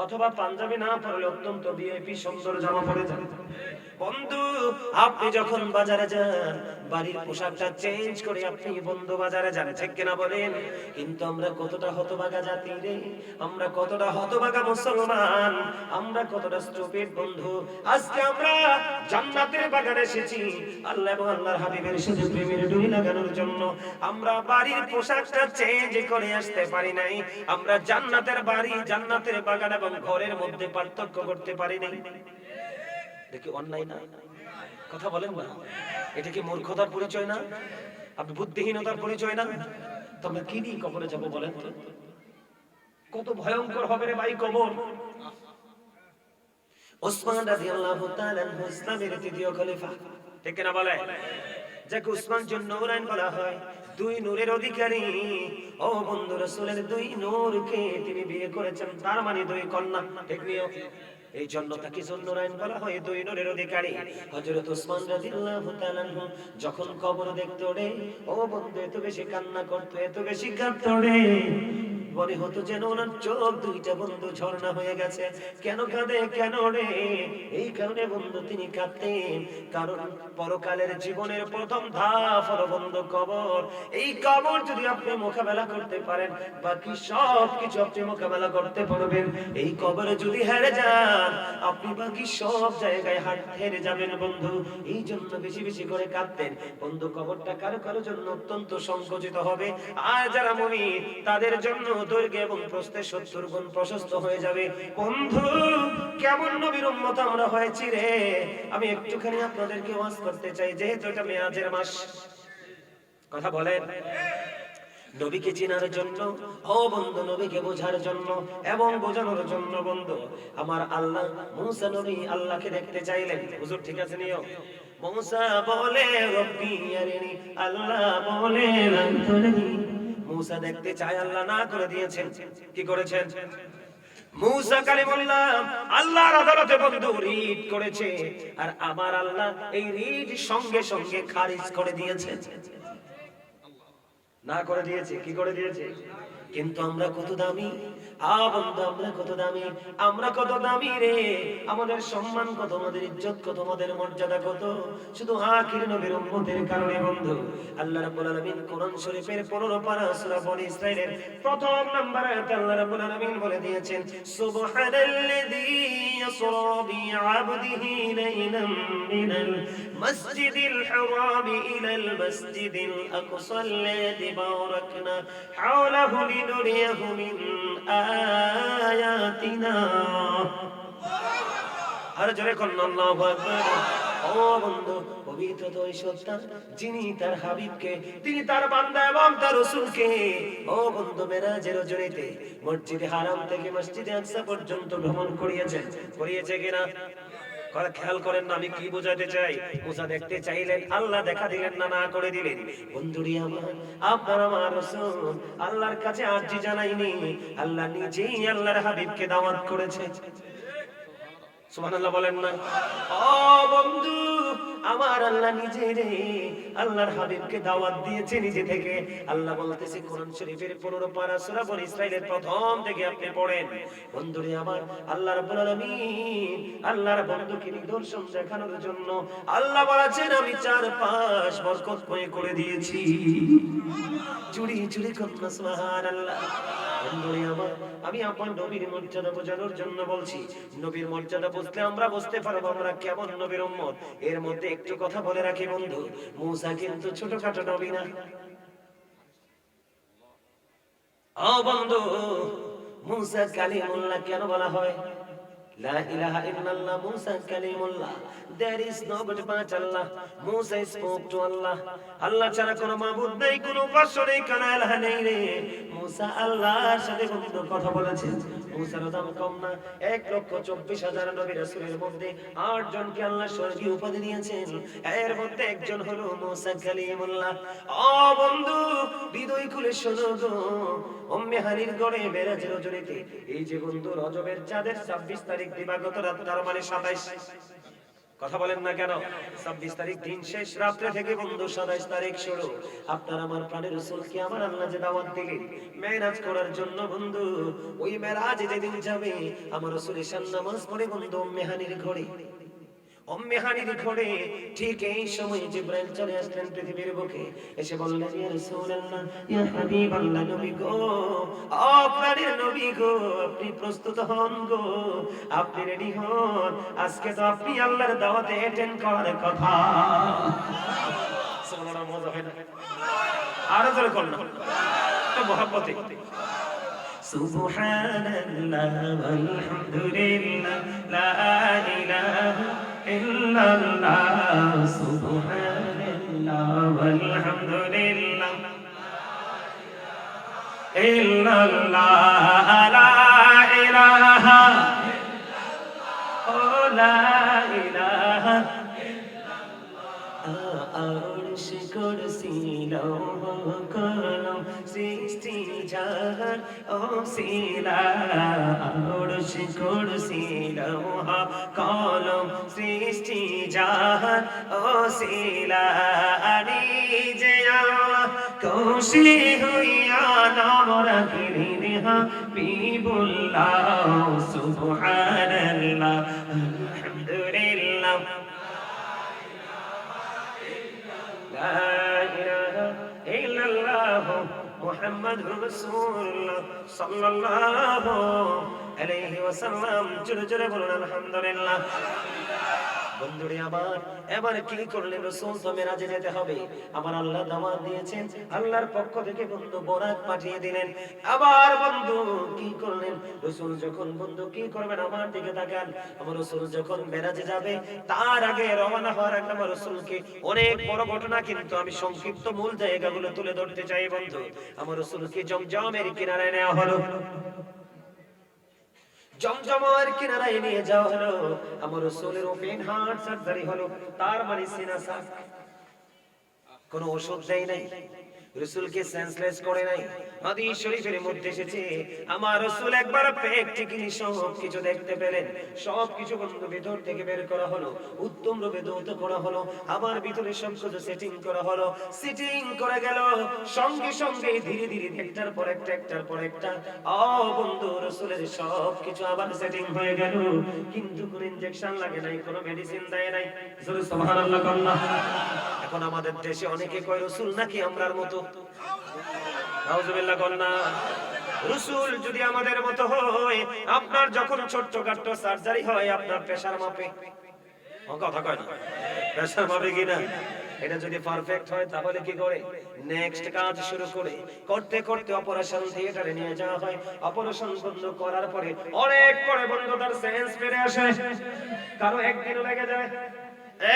A: অথবা পাঞ্জাবি না পরলে অত্যন্ত ভিআইপি সুন্দর জামা পরে যান। বন্ধু আপনি যখন বাজারে যান বাড়ির পোশাকটা চেঞ্জ করে আপনি বন্ধু বাজারে যান, ঠিক কিনা বলেন? কিন্তু আমরা কতটা হতভাগা জাতি রে, আমরা কতটা হতভাগা মুসলমান, আমরা কতটা স্টুপিড বন্ধু। আজকে আমরা জান্নাতের বাগানে এসেছি আল্লাহ এবং আল্লাহর হাবিবের সাথে প্রেমের ডুরি লাগানোর জন্য, আমরা বাড়ির পোশাকটা চেঞ্জ করে আসতে পারি নাই। আমরা জান্নাতের বাড়ি, জান্নাতের বাগান এবং ঘরের মধ্যে পার্থক্য করতে পারি নাই। দেখি অন্যায় না? কথা বলেন না? এটা কি মূর্খতার পরিচয় না? আপনি বুদ্ধিহীনতার পরিচয় না? তোমরা কি দিয়ে কবরে যাবো বলেন তো? কত ভয়ঙ্কর হবে রে ভাই কবর। ওসমান রাদিয়াল্লাহু তাআলা ইসলামের তৃতীয় খলিফা, ঠিক কিনা বলে? যাকে উসমান জুন নূরাইন বলা হয়, দুই নূরের অধিকারী। ও বন্ধু, রাসূলের দুই নূরকে তিনি বিয়ে করেছেন, তার মানে দুই কন্যা, ঠিক নিও। এই জন্য তাকে জুন্নুরাইন বলা হয়, দুই নূরের অধিকারী। হযরত ওসমান রাদিয়াল্লাহু তাআলা যখন কবর দেখতো রে, ও বন্ধু এত বেশি কান্না করতো, এত বেশি কাঁদতো রে, মনে হতো যেন ওনার চোখ দুইটা বন্ধু ঝর্ণা হয়ে গেছে। কেন কাঁদে, কেন রে? এই কারণে বন্ধু তিনি কাঁদতেন, কারণ পরকালের জীবনের প্রথম ধাপ হলো বন্ধু কবর। এই কবর যদি আপনি মোকাবেলা করতে পারেন, বাকি সব কিছু আপনি মোকাবেলা করতে পারবেন। এই কবরে যদি হেরে যান, আপনি বাকি সব জায়গায় হেরে যাবেন বন্ধু। এই জন্য বেশি বেশি করে কাঁদতেন বন্ধু। কবরটা কারো কারো জন্য অত্যন্ত সংকুচিত হবে, আর যারা মুমিন তাদের জন্য দৈর্ঘ্য এবং প্রস্থে 70 গুণ প্রশস্ত হয়ে যাবে। বন্ধু কেমন নবীর উম্মত আমরা হয়েছি রে, আমি একটুখানি আপনাদেরকে ওয়াজ করতে চাই, যেহেতু এটা মেরাজের মাস। কথা বলেন। নবীকে চেনার জন্য, ও বন্ধু নবীকে বোঝার জন্য এবং বোঝানোর জন্য বন্ধু আমার আল্লাহ, মুসা নবী আল্লাহকে দেখতে চাইলেন। হুজুর ঠিক আছে নিও? মুসা বলে রব্বি আরিনি, আল্লাহ বলে লান তারানি। মুসা দেখতে চায়, আল্লাহ না করে দিয়েছেন। কি করেছেন? মুসা কালিমুল্লাহ আল্লাহর আদালতে বন্ধু রিট করেছে, আর আমার আল্লাহ এই রিট সঙ্গে সঙ্গে খারিজ করে দিয়েছে। না করে দিয়েছে, কি করে দিয়েছে? কিন্তু আমরা কত দামি, বন্ধু আমরা কত দামি, আমরা কত দামি রে। আমাদের সম্মান কত, আমাদের ইজ্জত কত, আমাদের মর্যাদা কত, শুধু আখির নবীর উম্মতের কারণে বন্ধু। আল্লাহ রাব্বুল আলামিন কোরআন শরীফের 15 পারা সূরা বনী ইসরাঈলের প্রথম নম্বর আয়াতে আল্লাহ রাব্বুল আলামিন বলে দিয়েছেন, সুবহানাল্লাযী ইয়াসরা বিআবদিহি লাইলাম মিনাল মাসজিদিল হারাম ইলাল মাসজিদিল আকসাল্লাযী বারাকনা হাওলাহু লিনুরিয়াহু মিন আয়াতিনা। আর জোরে বলুন আল্লাহু আকবার। ও বন্ধু, পবিত্র তো ওই সত্তা যিনি তার হাবিবকে, তিনি তার বান্দা এবং তার রাসূলকে, ও বন্ধু মেরাজের রজনীতে মসজিদে হারাম থেকে মসজিদে আকসা পর্যন্ত ভ্রমণ করিয়েছেন। করিয়েছে কিনা? খেয়াল করেন না আমি কি বোঝাতে চাই? মুসা দেখতে চাইলেন, আল্লাহ দেখা দিলেন না, না করে দিলেন। বন্ধুরি আমার, আপনার আমার রাসূল আল্লাহর কাছে আরজি জানাইনি, আল্লাহ নিজেই আল্লাহর হাবিবকে দাওয়াত করেছে। সুবহানাল্লাহ বলেন না? ও বন্ধু আমার আল্লাহ নিজে রে আল্লাহর হাবিবকে দাওয়াত দিয়েছে নিজে থেকে। আল্লাহ বলতেছে কোরআন শরীফের 15 পারা সূরা বনী ইসরাঈলের প্রথম থেকে আপনি পড়েন। বন্ধুরে আমার, আল্লাহ রাব্বুল আলামিন আল্লাহর বন্ধুকে নিদর্শন দেখানোর জন্য আল্লাহ বলেছেন আমি চারপাশ বরকতময় করে দিয়েছি। চুরি চুরি করুন সুবহানাল্লাহ। বন্ধুরে আমার, আমি আপনার নবীর মর্যাদা বোঝানোর জন্য বলছি। নবীর মর্যাদা বুঝলে আমরা বুঝতে পারবো আমরা কেমন নবীর উম্মত। এর মধ্যে একটু কথা বলে রাখি বন্ধু, মুসা কিন্তু ছোটখাটো নবী না। ও বন্ধু, মুসা কালিমুল্লাহ কেন বলা হয়? লা ইলাহা ইল্লাল্লাহ, মুসা Kalimullah. There is nobody but Allah. Musa spoke to Allah. আল্লাহ ছাড়া কোনো মাবুদ নেই, কোনো উপাস্য নেই, কোনো ইলাহ নেই রে। মুসা আল্লাহর সাথে বন্ধু কথা বলেছেন। মুসার দাম কম না, 1,24,000 নবী রাসূলের মধ্যে 8 জনকে আল্লাহ স্বর্গীয় উপাধি দিয়েছেন। এর মধ্যে একজন হলো মুসা কালিমুল্লাহ। ও বন্ধু হৃদয় খুলে শোনো গো, উম্মে হানির গড়ে মেরাজের রজনীতে, এই যে বন্ধু রজবের চাঁদের 26 তারিখ দিবাগত রাত, তার মানে 27, কথা বলেন না কেন? 26 তারিখ দিন শেষ, রাত্রে থেকে বন্ধু 27 তারিখ শুরু। আপনার আমার প্রাণের রাসূলকে আমার আল্লাহ যে দাওয়াত দিলেন মেরাজ করার জন্য বন্ধু, ওই মেরাজে যেদিন যাবে আমার রাসূল ঈশান নামাজ পড়ে বন্ধু মেহানির ঘরে, মেহানির ঘরে ঠিক এই সময় জিবরাইল চলে আসলেন পৃথিবীর বুকে, এসে বললেন ইয়া রাসূলুল্লাহ, ইয়া হাবিবাল্লাহ, নবী গো, আপনার নবী গো, আপনি প্রস্তুত হন গো, আপনি রেডি হন, আজকে তো আপনি আল্লাহর দাওয়াতে অ্যাটেন্ড করার কথা। সুবহানাল্লাহ, মজা হয় না? আরো জোরে করুন তো মহব্বতে। সুবহানাল্লাহ ওয়ালহামদুলিল্লাহ লা ইলাহা ইল্লাল্লাহ, সুবহানাল্লাহ ওয়ালহামদুলিল্লাহ ইল্লাল্লাহ, লা ইলাহা ইল্লাল্লাহ, লা ইলাহা আরশ কুরসি লৌহ কলম সৃষ্টি জাহান ওসিলা, আরশ কুরসি লৌহ কলম সৃষ্টি জাহান ওসিলা, আনি যে আল্লাহ খুশি হইয়া নাম রাখিলেন হাবিবুল্লাহ, সুবহানাল্লাহ আলহামদুলিল্লাহ লা ইলাহা ইল্লাল্লাহ মুহাম্মাদুর রাসূলুল্লাহ সাল্লাল্লাহু আলাইহি ওয়াসাল্লাম। জোরে জোরে বলুন আলহামদুলিল্লাহ। বন্ধুরে আমার, এবার কি করলেন? রাসূল তো মেরাজে যেতে হবে, আমার আল্লাহ দাওয়াত দিয়েছেন, আল্লাহর পক্ষ থেকে বন্ধু বরাত পাঠিয়ে দিলেন। আবার বন্ধু কি করলেন? রাসূল যখন বন্ধু কি করবেন আমার দিকে তাকান, আমার রাসূল যখন মেরাজে যাবে তার আগে রওনা হওয়ার আগে আমার রাসূলকে অনেক বড় ঘটনা, কিন্তু আমি সংক্ষিপ্ত মূল জায়গাগুলো তুলে ধরতে চাই বন্ধু। আমার রাসূলকে জমজমের কিনারায় নেওয়া হলো, জমজমের কিনারায় নিয়ে যাওয়া হলো, আমার রাসূলের ওপেন হার্ট সার্জারি হলো, তার মানে সিনা সাফ, কোনো ওষুধ দেয় নাই, রাসূলকে সেন্সলেস করে নাই। হাদিস শরীফের মধ্যে এসেছে আমার রাসূল একবার প্র্যাকটিক্যালি সব কিছু দেখতে পেলেন, সব কিছু বন্ধু ভিতর থেকে বের করা হলো, উত্তম রূপে দৌত করা হলো, আবার ভিতরে সব কিছু সেটিং করা হলো, সেটিং করে গেল, সঙ্গে সঙ্গে ধীরে ধীরে একটার পর একটা একটার পর একটা বন্ধু রাসূলের সব কিছু আবার সেটিং হয়ে গেল, কিন্তু কোনো ইনজেকশন লাগে নাই, কোনো মেডিসিন দেয় নাই। জোরে সুবহানাল্লাহ কন্না। এখন আমাদের দেশে অনেকে কয় রাসূল নাকি আমরার মতো, নাউজুবিল্লাহ কন্না। রাসূল যদি আমাদের মতো হয়, আপনার যখন ছোট্টখাট্ট সার্জারি হয় আপনার প্রেসার মাপে, কথা কয় না, প্রেসার মাপে কিনা, এটা যদি পারফেক্ট হয় তাহলে কি করে নেক্সট কাজ শুরু করে করতে করতে অপারেশন থিয়েটারে নিয়ে যাওয়া হয়, অপারেশন বন্ধ করার পরে অনেক পরে বন্ধু তার সেন্স ফিরে আসে, কারো একদিনও লেগে যায়,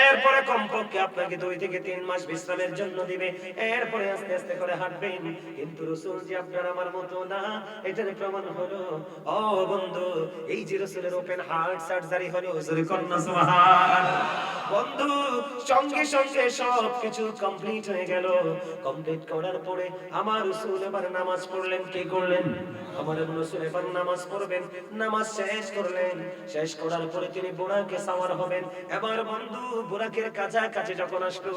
A: এরপরে কমপক্ষে আপনাকে 2 থেকে 3 মাস বিশ্রামের জন্য দিবে, এরপরে আস্তে আস্তে করে হাঁটবেন। কিন্তু রাসূল যে আপনার আমার মতো না, এটার প্রমাণ হলো বন্ধু এই যে রাসূলের ওপেন হার্ট সার্জারি হলো, জোরে কন্না সুবহান। বন্ধু সঙ্গে সঙ্গে সব কিছু কমপ্লিট হয়ে গেল, কমপ্লিট করার পরে আমার রাসূল এবার নামাজ পড়লেন। কি করলেন? আমার রাসূল এবার নামাজ পড়বেন, নামাজ শেষ করলেন, শেষ করার পরে তিনি বোরাকে সাওয়ার হবেন। এবার বন্ধু বোরাকের কাছাকাছি যখন আসলো,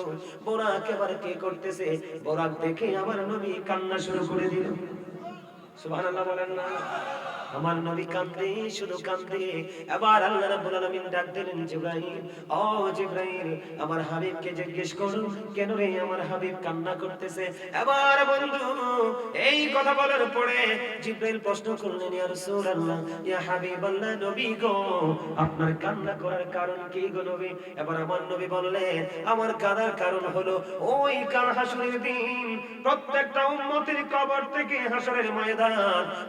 A: বোরাক এবার কি করতেছে, বোরাক দেখে আমার নবী কান্না শুরু করে দিল। সুবহানাল্লাহ বলেন না? আমার নবী কাঁদে, শুধু কাঁদে। এবার আল্লাহ রাব্বুল আলামিন ডাক দিলেন জিবরাইল, ও জিবরাইল আমার হাবিবকে জিজ্ঞেস করো কেন রে আমার হাবিব কান্না করতেছে। এবার বন্ধু এই কথা বলার পরে জিবরাইল প্রশ্ন করলেন, ইয়া রাসূলুল্লাহ, ইয়া হাবিবাল্লাহ, নবী গো আপনার কান্না করার কারণ কি গো নবী? এবার আমার নবী বললেন, আমার কাঁদার কারণ হলো ওই কাল হাসরের দিন প্রত্যেকটা উম্মতের কবর থেকে হাসরের ময়দান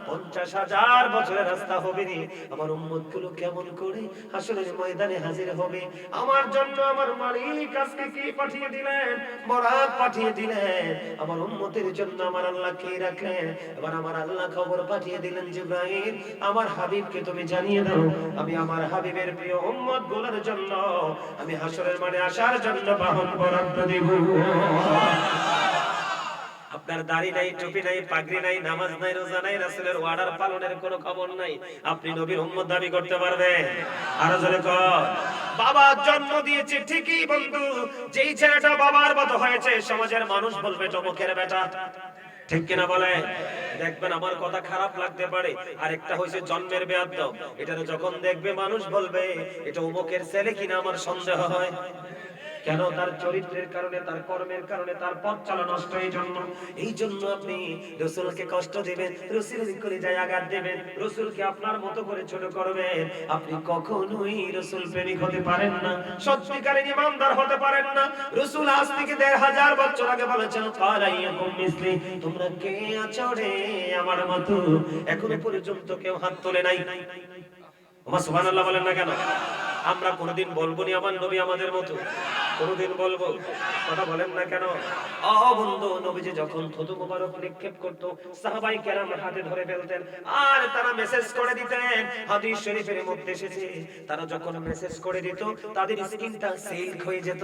A: 50,000 বছরের রাস্তা হবে রে, আমার উম্মতগুলো কেমন করে হাসরের ময়দানে হাজির হবে? আমার জন্য আমার মালিক আজকে কি পাঠিয়ে দিলেন? বরাত পাঠিয়ে দিলেন। আমার উম্মতের জন্য আমার আল্লাহ কি রাখলেন? এবার আমার আল্লাহ খবর পাঠিয়ে দিলেন, জিবরাইল আমার হাবিবকে তুমি জানিয়ে দাও, আমি আমার হাবিবের প্রিয় উম্মতগুলোর জন্য আমি হাসরের মাঠে আসার জন্য বাহন বরাদ্দ দেব। আপনার দাড়ি নাই, টুপি নাই, পাগড়ি নাই, নামাজ নাই, রোজা নাই, রাসূলের ওয়ার্ডার পালনের কোনো খবর নাই, আপনি নবীর উম্মত দাবি করতে পারবেন? আরো জোরে কর। বাবা জন্ম দিয়েছে ঠিকই বন্ধু, যেই ছেলেটা বাবার মতো হয়েছে সমাজের মানুষ বলবে চমকের বেটা, ঠিক কিনা বলে? দেখবেন আমার কথা খারাপ লাগতে পারে, আরেকটা হইছে জন্মের বেয়াদব, এটা যখন দেখবে মানুষ বলবে এটা অমুকের ছেলে কিনা আমার সন্দেহ হয়। কেন? তার চরিত্রের কারণে, তার কর্মের কারণে, তার পথ চলা নষ্ট। এই জন্য আপনি রাসূলকে কষ্ট দিবেন, রাসূলের কলিজায় আঘাত দিবেন, রাসূলকে আপনার মতো করে ছোট করবেন, আপনি কখনোই রাসূল প্রেমিক হতে পারেন না, সত্যিকারের ঈমানদার হতে পারেন না। রাসূল আজ থেকে ১৫০০ বছর আগে বলেছেন কালাইয়াকুম মিসলি, তোমরা কে আছো রে আমার মতো? এখনো পর্যন্ত কেউ হাত তোলে নাই। ওমা সুবহানাল্লাহ বলেন না কেন? আমরা কোনোদিন বলবো নি আমার নবী আমাদের মতো? কোনোদিন বলবো? কথা বলেন না কেন? বন্ধু, নবীজি যখন থুতু মুবারক নিক্ষেপ করত, সাহাবাই কেরাম হাতে ধরে ফেলতেন আর তারা মেসেজ করে দিতেন। হাদিস শরীফের মধ্যে এসেছে তারা যখন মেসেজ করে দিত তাদের স্কিনটা সিল্ক হয়ে যেত,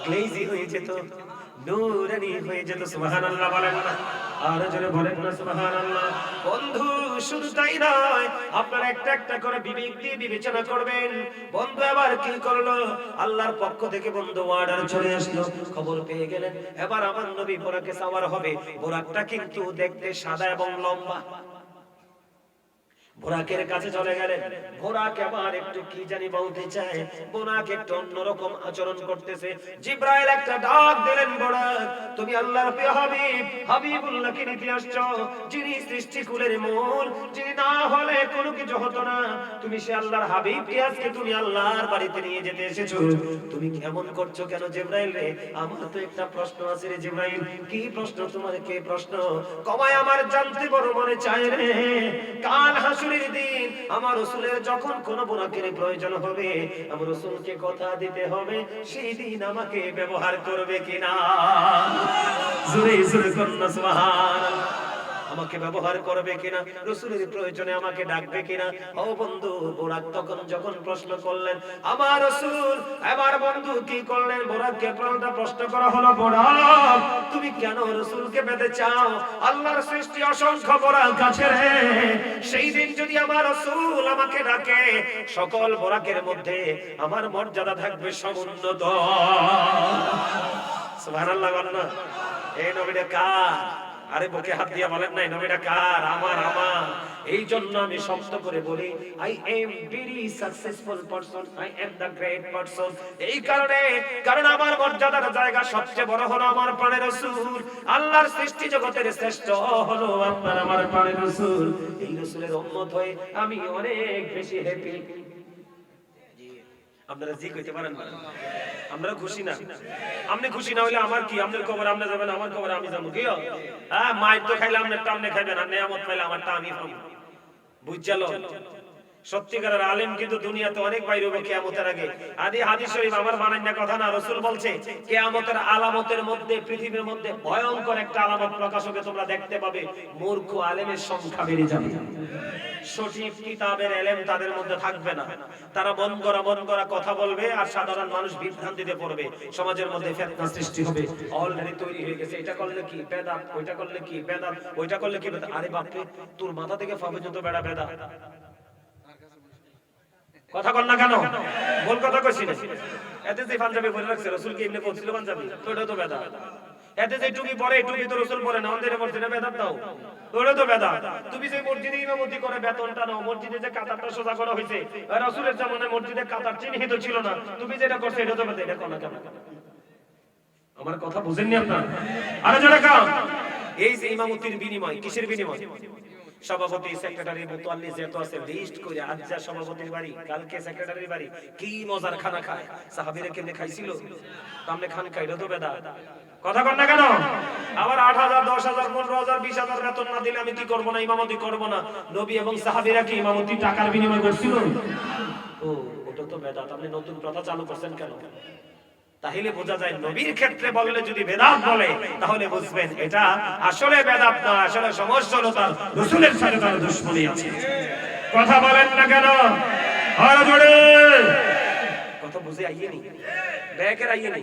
A: গ্লেজি হয়ে যেত, নূরানি হয়ে যেত। সুবহানাল্লাহ বলেন না? আর জোরে বলেন না সুবহানাল্লাহ? বন্ধু শুধু তাই নয়, আপনারা একটা একটা করে বিবেক দিয়ে বিবেচনা করবেন। বন্ধু এবার কি করলো? আল্লাহর পক্ষ থেকে বন্ধু অর্ডার চলে আসলো, খবর পেয়ে গেলেন এবার আমার নবী বোরাকে সাওয়ার হবে। বোরাকটা কিন্তু দেখতে সাদা এবং লম্বা। বোরাকের কাছে চলে গেলেন, বোরাক আবার একটু কি জানি বলতে চায়, বোরাক একটু অন্যরকম আচরণ করতেছে। জিব্রাইল একটা ডাক দিলেন, বোরাক তুমি আল্লাহর প্রিয় হাবিব, হাবিবুল্লাহকে নিতে আসছো, যিনি সৃষ্টিকুলের মূল, যিনি না হলে কোনো কিছু হতো না, তুমি সে আল্লাহর হাবিবকে আজকে তুমি আল্লাহর বাড়িতে নিয়ে যেতে এসেছো, তুমি কেমন করছো কেন? জিব্রাইল রে, আমার তো একটা প্রশ্ন আছে রে জিব্রাইল। কি প্রশ্ন তোমার? কে প্রশ্ন? কমায় আমার জানতে বড় মনে চায় রে, কাল হাসুরের দিন আমার রাসূলের যখন কোন বোরাকের প্রয়োজন হবে, আমার রাসূলকে কথা দিতে হবে সেই দিন আমাকে ব্যবহার করবে কিনা? জোরে জোরে করুন সুবহানাল্লাহ। আমাকে ব্যবহার করবে কিনা? রাসূলের প্রয়োজনে আমাকে ডাকবে কিনা? ও বন্ধু, বোরাক তখন যখন প্রশ্ন করলেন আমার রাসূল, এবার বন্ধু কি করলেন? বোরাককে প্রশ্ন করা হলো, বোরাক তুমি কেন রাসূলকে পেতে চাও? আল্লাহর সৃষ্টি অসংখ্য বোরাক আছে রে, সেই দিন যদি আমার রাসূল আমাকে ডাকে, সকল বোরাকের মধ্যে আমার মর্যাদা থাকবে সমুন্নত। সুবহানাল্লাহ বলেন না? এই নবীটা কার? আরে বুকে হাত দিয়ে বলেন নাই নবীটা কার? আমার। আমার এই জন্য আমি শব্দ করে বলি I am very successful person, I am the great person. এই কারণে, কারণ আমার মর্যাদার জায়গা সবচেয়ে বড় হলো আমার প্রাণের রাসূল। আল্লাহর সৃষ্টি জগতের শ্রেষ্ঠ হলো আপনার আমার প্রাণের রাসূল। এই রাসূলের উম্মত হয়ে আমি অনেক বেশি হ্যাপি। আপনারা জি কইতে পারেন না? আমরা খুশি না? আপনি খুশি না হইলে আমার কি? আপনার কবর আপনি যাবেন, আমার কবর আমি যাবো। কি হ্যাঁ, মাইর তো খাইলে আপনার টামনে খাইবেন, আর নিয়ামত পাইলে আমারটা আমি পাবো। বুঝছালো? সত্যিকারের আলেম কিন্তু দুনিয়াতে অনেক বাইরে হবে কিয়ামতের আগে। আদি হাদিস শরীফ আমার বানাই না কথা না, রাসূল বলছে কিয়ামতের আলামতের মধ্যে, পৃথিবীর মধ্যে ভয়ঙ্কর একটা আলামত প্রকাশ হবে, তোমরা দেখতে পাবে। মূর্খ আলেমের সংখ্যা বেড়ে যাবে, সঠিক কিতাবের ইলম তাদের মধ্যে থাকবে না, তারা মন গড়া কথা বলবে আর সাধারণ মানুষ বিভ্রান্তিতে পড়বে, সমাজের মধ্যে ফিতনা সৃষ্টি হবে। অলরেডি তৈরি হয়ে গেছে, এটা করলে কি বেদাত, ওইটা করলে কি বেদাত, ওইটা করলে কি বেদাত। আরে বাপ রে, তোর মাথা থেকে পা পর্যন্ত বেড়া বেদাত। কথা বল না কেন? বল কথা কইছি না। এতে যে পাঞ্জাবি পরে রাখছে রাসূল কি এমনি পরছিল পাঞ্জাবি? তো এটা তো বেদাত। এতে যে টুপি পরে, টুপি তো রাসূল পরে না, অন্ধেরে পরছে না, বেদাত দাও। ওটা তো বেদাত। তুমি যে মসজিদে ইমামতি করে বেতনটা নাও, মসজিদে যে কাতারটা সোজা করা হইছে, রাসূলের জামানায় মসজিদে কাতার চিহ্নিত ছিল না, তুমি যেটা করছো এটা তো বেদাত। এটা কোন কেন? আমার কথা বুঝেননি আপনারা? আরে যারা কাম এই যে ইমামতির বিনিময়, কিসের বিনিময়? সভাপতি সেক্রেটারি মুতাল্লি যেত আছে লিস্ট করে, আজ যা সভাপতির বাড়ি, কালকে সেক্রেটারির বাড়ি, কি মজার খানা খায়, সাহাবীরা কেমনে খাইছিল, তামনে খান খাইলো তো বেদাত। কথা কন না কেন? আবার ৮,০০০, ১০,০০০, ১৫,০০০, ২০,০০০ বেতন না দিলে আমি কি করব না, ইমামতি করব না। নবী এবং সাহাবীরা কি ইমামতি টাকার বিনিময় করছিল? ও ওটা তো বেদাত। আপনি নতুন প্রথা চালু করছেন কেন? তাহলে বোঝা যায় নবীর ক্ষেত্রে বললে যদি বেদাত বলে তাহলে বুঝবেন এটা আসলে বেদাত না, আসলে সমস্যা হলো তার রাসূলের সাথে তার দুশমনি আছে। কথা বলেন না কেন? আর জোরে কথা বুঝে আইয়েনি, ব্যাকের আইয়েনি।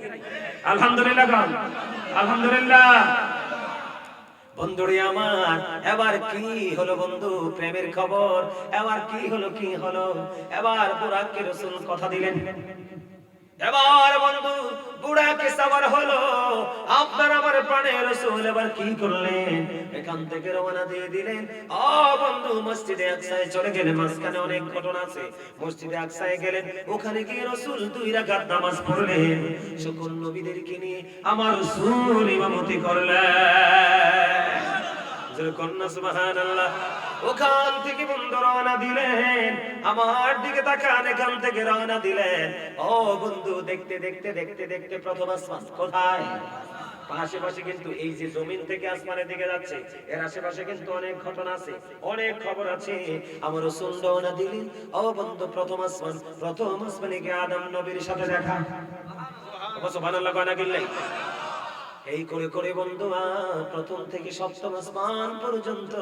A: আলহামদুলিল্লাহ গান, আলহামদুলিল্লাহ। বন্ধুরে আমার, এবার কি হলো বন্ধু প্রেমের খবর? এবার কি হলো? এবার বুরাককে রাসূল কথা দিলেন। এবার বন্ধু বুড়াকে সাওয়ার হলো আপনার আমার প্রাণের রাসূল। এবার কি করলেন? এখান থেকে রওনা দিয়ে দিলেন। ও বন্ধু মসজিদে আকসায় চলে গেলেন। মাঝখানে অনেক ঘটনা আছে। মসজিদে আকসায় গেলেন, ওখানে গিয়ে রাসূল 2 রাকাত নামাজ পড়লেন। সকল নবীদেরকে নিয়ে আমার রাসূল ইমামতি করলেন। জোরে কন্না সুবহানাল্লাহ। ওখান থেকে বন্ধু রওনা দিলেন, আমার দিকে তাকান, এখান থেকে রওনা দিলেন। ও বন্ধু দেখতে দেখতে দেখতে দেখতে প্রথম আসমান কোথায়? আশেপাশে কিন্তু এই যে জমিন থেকে আসমানের দিকে যাচ্ছে, এর আশেপাশে কিন্তু অনেক ঘটনা আছে, অনেক খবর আছে। আমার রাসূল রওনা দিলেন। ও বন্ধু প্রথম আসমানে গিয়ে আদম নবীর সাথে দেখা। সুবহানাল্লাহ গানা গিল্লাই। এই করে করে বন্ধু প্রথম থেকে সপ্তম আসমান পর্যন্ত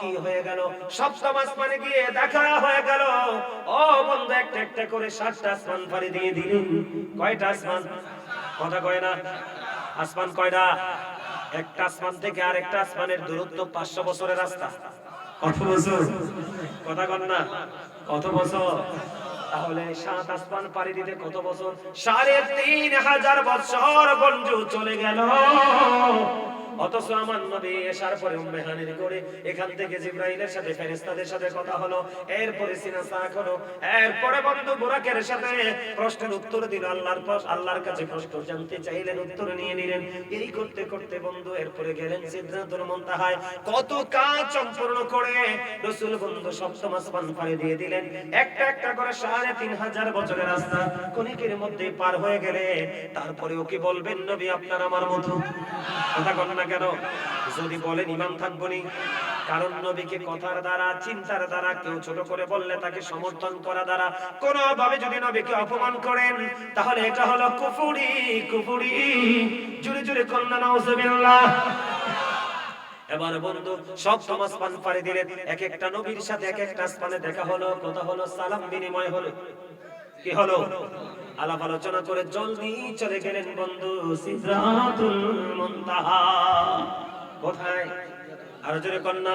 A: কি হয়ে গেল? সপ্তম আসমানে গিয়ে দেখা হয়ে গেল। ও বন্ধু একটা একটা করে 7টা আসমান পাড়ি দিয়ে দিলেন। কয়টা আসমান? কথা কয় না। আসমান কয়টা? একটা আসমান থেকে আরেকটা আসমানের দূরত্ব 500 বছরের রাস্তা। কত বছর? কথা কন না। কত বছর? তাহলে 7 আসমান পাড়ি দিতে কত বছর? 3500 বছর বন্ধু চলে গেল। অথচ আমার নবী আসার পরে উম্মে হানির করে এখান থেকে জিবরাইলের সাথে ফেরেশতাদের সাথে কথা হলো, এরপরে সিনা সাক হলো, এরপরে বন্ধু বুরাকের সাথে প্রশ্নের উত্তর দিল। আল্লাহর কাছে প্রশ্ন জানতে চাইলেন, উত্তর নিয়ে নিলেন। এই করতে করতে বন্ধু এরপরে গেলেন সিদরাতুল মুনতাহায়। কত কাজ সম্পূর্ণ করে রাসূল বন্ধু সপ্তম আসমান পাড়ি দিয়ে দিলেন। একটা একটা করে 3500 বছরের রাস্তা ক্ষণিকের মধ্যে পার হয়ে গেলে তারপরেও কি বলবেন নবী আপনার আমার মতো? কথা কন না কেন? যদি বলেন ঈমান থাকবো নি। কারণ নবীকে কথার দ্বারা চিন্তার দ্বারা কেউ ছোট করে বললে তাকে সমর্থন করা দ্বারা কোনোভাবে যদি নবীকে অপমান করেন তাহলে এটা হলো কুফরি। জোরে জোরে কন্না নাউজুবিল্লাহ। এবার বন্ধু সপ্তম আসমান পাড়ি দিলেন। এক একটা নবীর সাথে এক একটা আসমানে দেখা হলো, কথা হলো, সালাম বিনিময় হলো। কি হলো? আলাপ আলোচনা করে জলদি চলে গেলেন বন্ধু সিদরাতুল মুনতাহা। কোথায়? আর জোরে কন্না।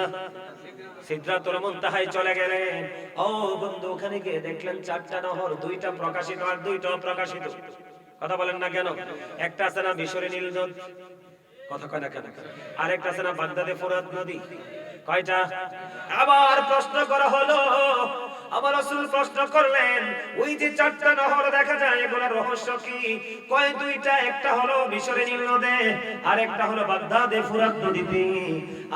A: সিদরাতুল মুনতাহায় চলে গেলেন। ও বন্ধু ওখানে গিয়ে দেখলেন 4টা নহর, 2টা প্রকাশিত আর 2টা অপ্রকাশিত। কথা বলেন না কেন? একটা আছে না মিশরে নীল নদ, কথা কয় না কেন? আরেকটা আছে না বাগদাদে ফোরাত নদী। কয়টা? আবার প্রশ্ন করা হলো। আমার রাসূল প্রশ্ন করলেন, ওই যে 4টা নহর দেখা যায় এগুলোর রহস্য কি? কয় 2টা, একটা হলো মিশরে নীল নদে, আর একটা হলো বাগদাদে ফোরাত নদীতে,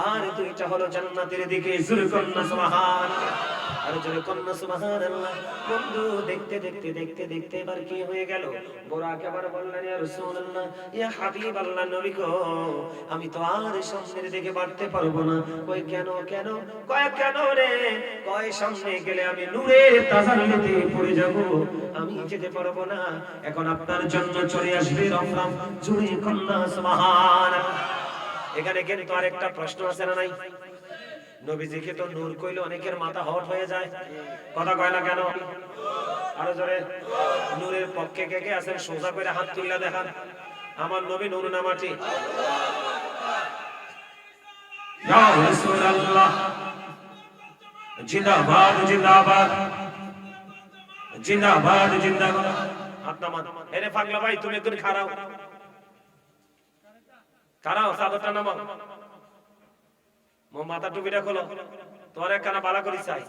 A: আর 2টা হলো জান্নাতের দিকে। জোরে কন্না সুবহানাল্লাহ। আর জোরে কন্না সুবহানাল্লাহ। বন্ধু দেখতে দেখতে দেখতে দেখতে এবার কি হয়ে গেল? বুরাক আবার বললেন, ইয়া রাসূলুল্লাহ, ইয়া হাবিবাল্লাহ, নবী গো, আমি তো আর সামনের দিকে বাড়তে পারবো না। কই কেন? কয় কেন রে? কয় সামনে গেলে আমি নূরের তাজাল্লিতে পড়ে যাব, আমি যেতে পারবো না। এখন আপনার জন্য চলে আসবে রফরাফ। জোরে কন্না সুবহানাল্লাহ। এখানে কিন্তু আরেকটা প্রশ্ন আছে না নাই? নবীজিকে তো নূর কইলে অনেকের মাথা হট হয়ে যায়। কথা কয় না কেন? আরো জোরে। নূরের পক্ষে কে কে আছেন? সোজা করে হাত তুলে দেখান। আমার নবী নূর না মাটি? ইয়া রাসূলুল্লাহ জিন্দাবাদ জিন্দাবাদ জিন্দাবাদ জিন্দাবাদ। হাত নামান। এরে পাগলা ভাই তুমি একটু খাড়াও, সাদরটা নামাও, মাথা টুপিটা খোলো। তোর একখানা বালা করি চাই।